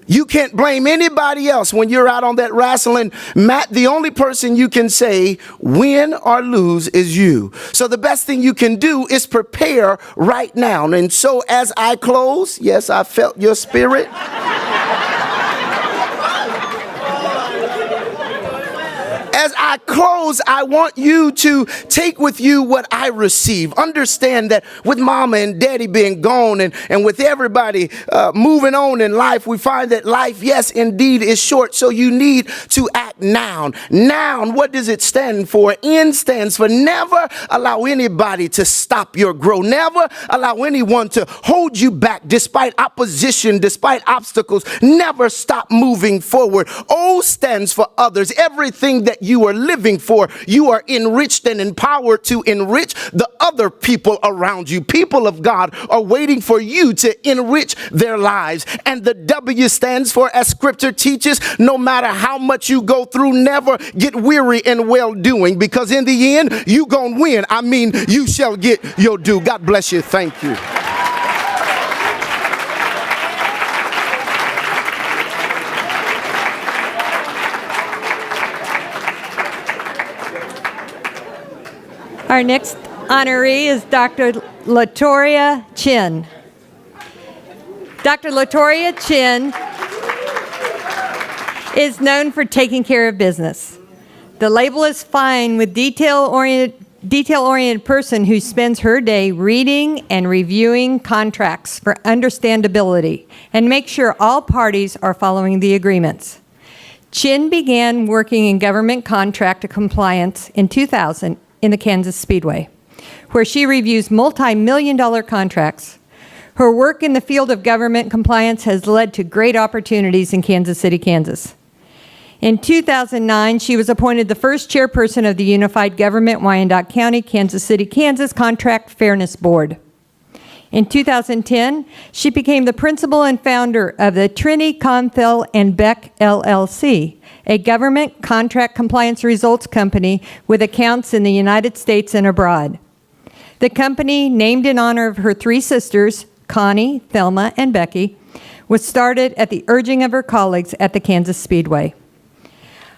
You can't blame anybody else when you're out on that wrestling mat. The only person you can say win or lose is you. So the best thing you can do is prepare right now. And so as I close, yes, I felt your spirit. As I close, I want you to take with you what I receive. Understand that with mama and daddy being gone and with everybody moving on in life, we find that life, yes, indeed, is short. So you need to act now. Now, what does it stand for? N stands for never allow anybody to stop your growth. Never allow anyone to hold you back despite opposition, despite obstacles. Never stop moving forward. O stands for others. Everything that you are living for, you are enriched and empowered to enrich the other people around you. People of God are waiting for you to enrich their lives. And the W stands for, as Scripture teaches, no matter how much you go through, never get weary in well-doing, because in the end, you gonna win. I mean, you shall get your due. God bless you. Thank you. Our next honoree is Dr. Latoria Chin. Dr. Latoria Chin is known for taking care of business. The label is fine with detail-oriented person who spends her day reading and reviewing contracts for understandability and make sure all parties are following the agreements. Chin began working in government contract compliance in 2000 in the Kansas Speedway, where she reviews multi-million-dollar contracts. Her work in the field of government compliance has led to great opportunities in Kansas City, Kansas. In 2009, she was appointed the first chairperson of the Unified Government Wyandotte County, Kansas City, Kansas Contract Fairness Board. In 2010, she became the principal and founder of the Trini Confel and Beck LLC, a government contract compliance results company with accounts in the United States and abroad. The company, named in honor of her 3 sisters, Connie, Thelma, and Becky, was started at the urging of her colleagues at the Kansas Speedway.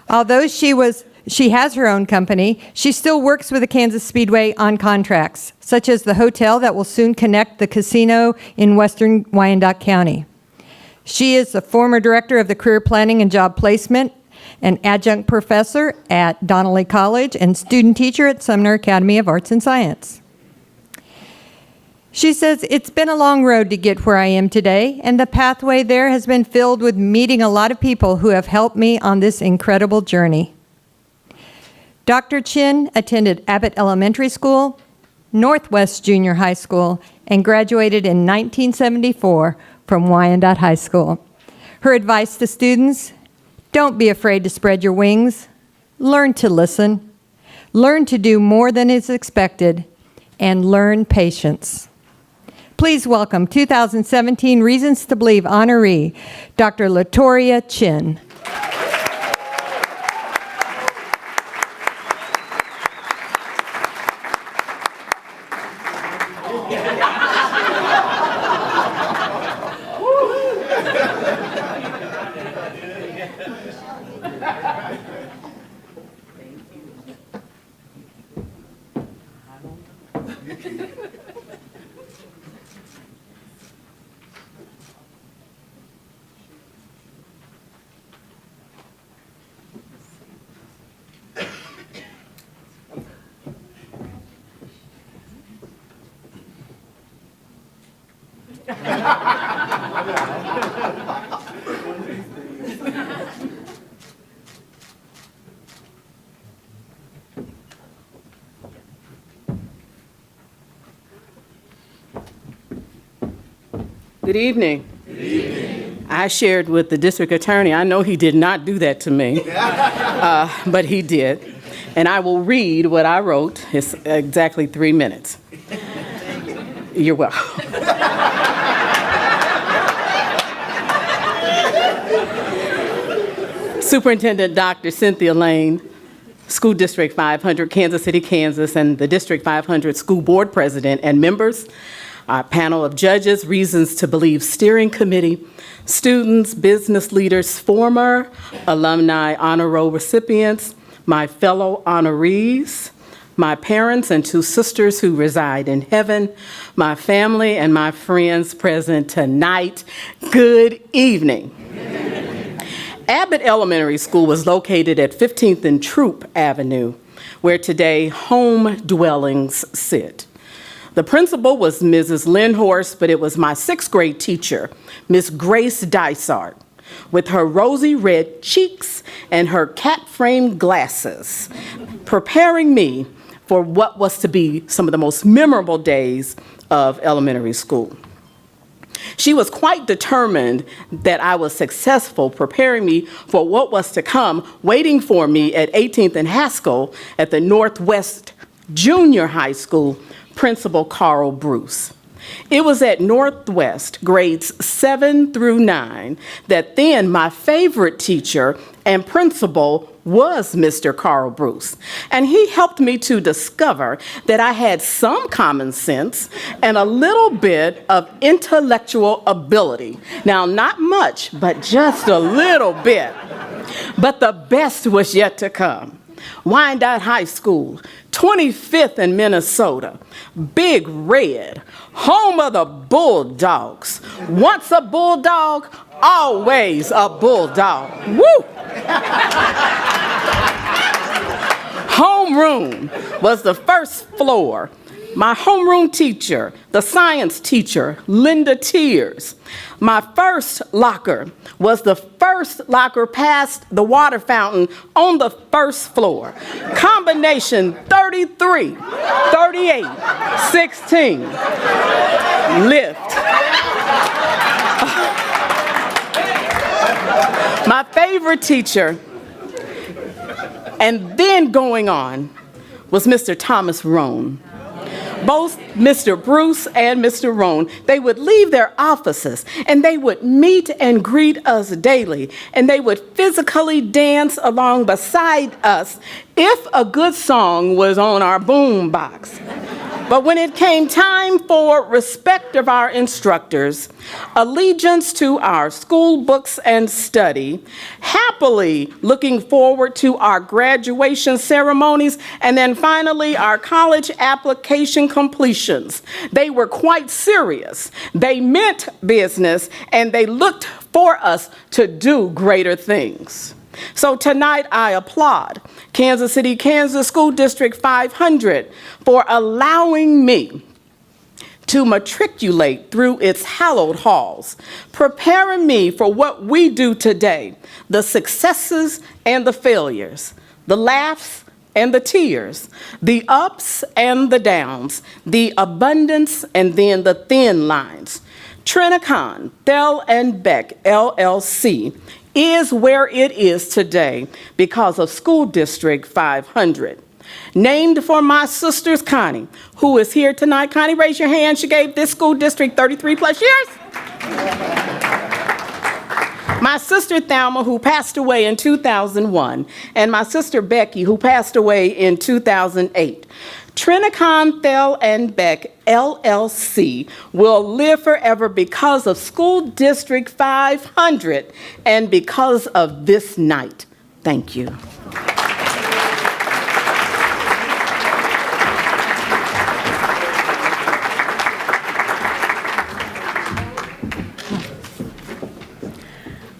Although she has her own company, she still works with the Kansas Speedway on contracts, such as the hotel that will soon connect the casino in western Wyandotte County. She is the former director of the Career Planning and Job Placement, an adjunct professor at Donnelly College, and student teacher at Sumner Academy of Arts and Science. She says, "It's been a long road to get where I am today, and the pathway there has been filled with meeting a lot of people who have helped me on this incredible journey." Dr. Chin attended Abbott Elementary School, Northwest Junior High School, and graduated in 1974 from Wyandotte High School. Her advice to students: don't be afraid to spread your wings. Learn to listen. Learn to do more than is expected. And learn patience. Please welcome 2017 Reasons to Believe honoree, Dr. Latoria Chin. Good evening. Good evening. I shared with the district attorney, I know he did not do that to me, but he did. And I will read what I wrote. It's exactly 3 minutes. You're welcome. Superintendent Dr. Cynthia Lane, School District 500, Kansas City, Kansas, and the District 500 School Board President and members, our panel of judges, Reasons to Believe Steering Committee, students, business leaders, former alumni honor roll recipients, my fellow honorees, my parents and 2 sisters who reside in heaven, my family and my friends present tonight, good evening. Abbott Elementary School was located at 15th and Troop Avenue, where today home dwellings sit. The principal was Mrs. Lindhorst, but it was my 6th grade teacher, Miss Grace Dysart, with her rosy red cheeks and her cat-framed glasses, preparing me for what was to be some of the most memorable days of elementary school. She was quite determined that I was successful, preparing me for what was to come, waiting for me at 18th and Haskell at the Northwest Junior High School, Principal Carl Bruce. It was at Northwest, grades 7 through 9, that then my favorite teacher and principal was Mr. Carl Bruce. And he helped me to discover that I had some common sense and a little bit of intellectual ability. Now, not much, but just a little bit. But the best was yet to come. Wyandotte High School, 25th in Minnesota, Big Red, home of the Bulldogs. Once a Bulldog, always a Bulldog. Woo! Homeroom was the first floor. My homeroom teacher, the science teacher, Linda Tears. My first locker was the first locker past the water fountain on the first floor. Combination 33, 38, 16. Lift. My favorite teacher, and then going on, was Mr. Thomas Rohn. Both Mr. Bruce and Mr. Rohn, they would leave their offices and they would meet and greet us daily, and they would physically dance along beside us if a good song was on our boom box. But when it came time for respect of our instructors, allegiance to our school books and study, happily looking forward to our graduation ceremonies, and then finally our college application completions, they were quite serious. They meant business, and they looked for us to do greater things. So tonight I applaud Kansas City, Kansas School District 500 for allowing me to matriculate through its hallowed halls, preparing me for what we do today, the successes and the failures, the laughs and the tears, the ups and the downs, the abundance and then the thin lines. Trinicon, Thel and Beck, LLC, is where it is today because of School District 500. Named for my sisters, Connie, who is here tonight. Connie, raise your hand. She gave this school district 33 plus years. My sister Thelma, who passed away in 2001, and my sister Becky, who passed away in 2008. Trinicon, Thel and Beck, LLC, will live forever because of School District 500 and because of this night. Thank you.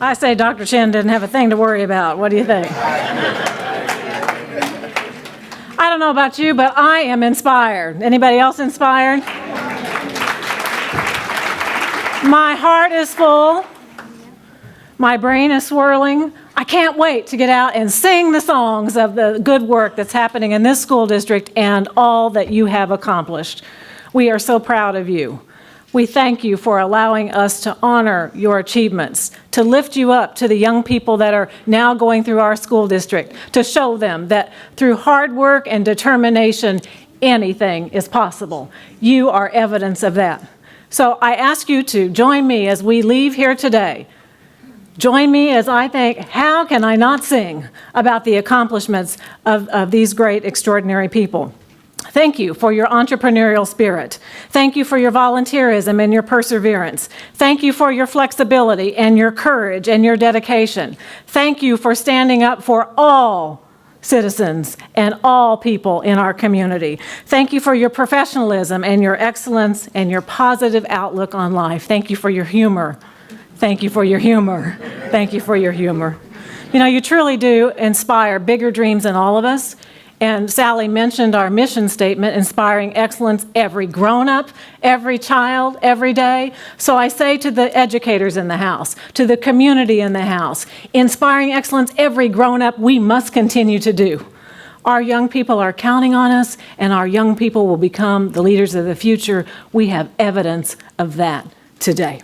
I say Dr. Chen didn't have a thing to worry about. What do you think? I don't know about you, but I am inspired. Anybody else inspired? My heart is full. My brain is swirling. I can't wait to get out and sing the songs of the good work that's happening in this school district and all that you have accomplished. We are so proud of you. We thank you for allowing us to honor your achievements, to lift you up to the young people that are now going through our school district, to show them that through hard work and determination, anything is possible. You are evidence of that. So I ask you to join me as we leave here today. Join me as I think, how can I not sing about the accomplishments of these great, extraordinary people? Thank you for your entrepreneurial spirit. Thank you for your volunteerism and your perseverance. Thank you for your flexibility and your courage and your dedication. Thank you for standing up for all citizens and all people in our community. Thank you for your professionalism and your excellence and your positive outlook on life. Thank you for your humor. Thank you for your humor. Thank you for your humor. You know, you truly do inspire bigger dreams in all of us. And Sally mentioned our mission statement, inspiring excellence every grown-up, every child, every day. So I say to the educators in the house, to the community in the house, inspiring excellence every grown-up we must continue to do. Our young people are counting on us, and our young people will become the leaders of the future. We have evidence of that today.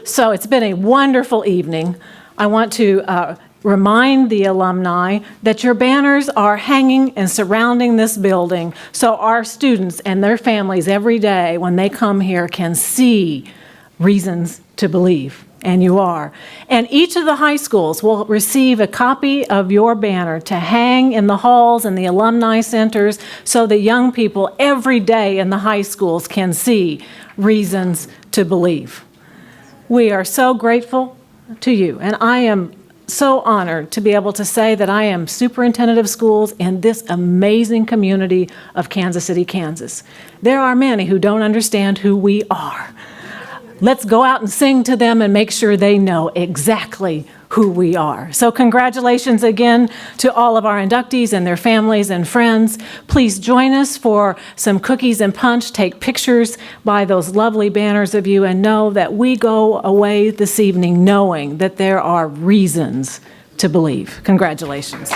So it's been a wonderful evening. I want to remind the alumni that your banners are hanging and surrounding this building so our students and their families every day when they come here can see reasons to believe, and you are. And each of the high schools will receive a copy of your banner to hang in the halls and the alumni centers so the young people every day in the high schools can see reasons to believe. We are so grateful to you, and I am so honored to be able to say that I am superintendent of schools in this amazing community of Kansas City, Kansas. There are many who don't understand who we are. Let's go out and sing to them and make sure they know exactly who we are. So congratulations again to all of our inductees and their families and friends. Please join us for some cookies and punch. Take pictures by those lovely banners of you and know that we go away this evening knowing that there are reasons to believe. Congratulations.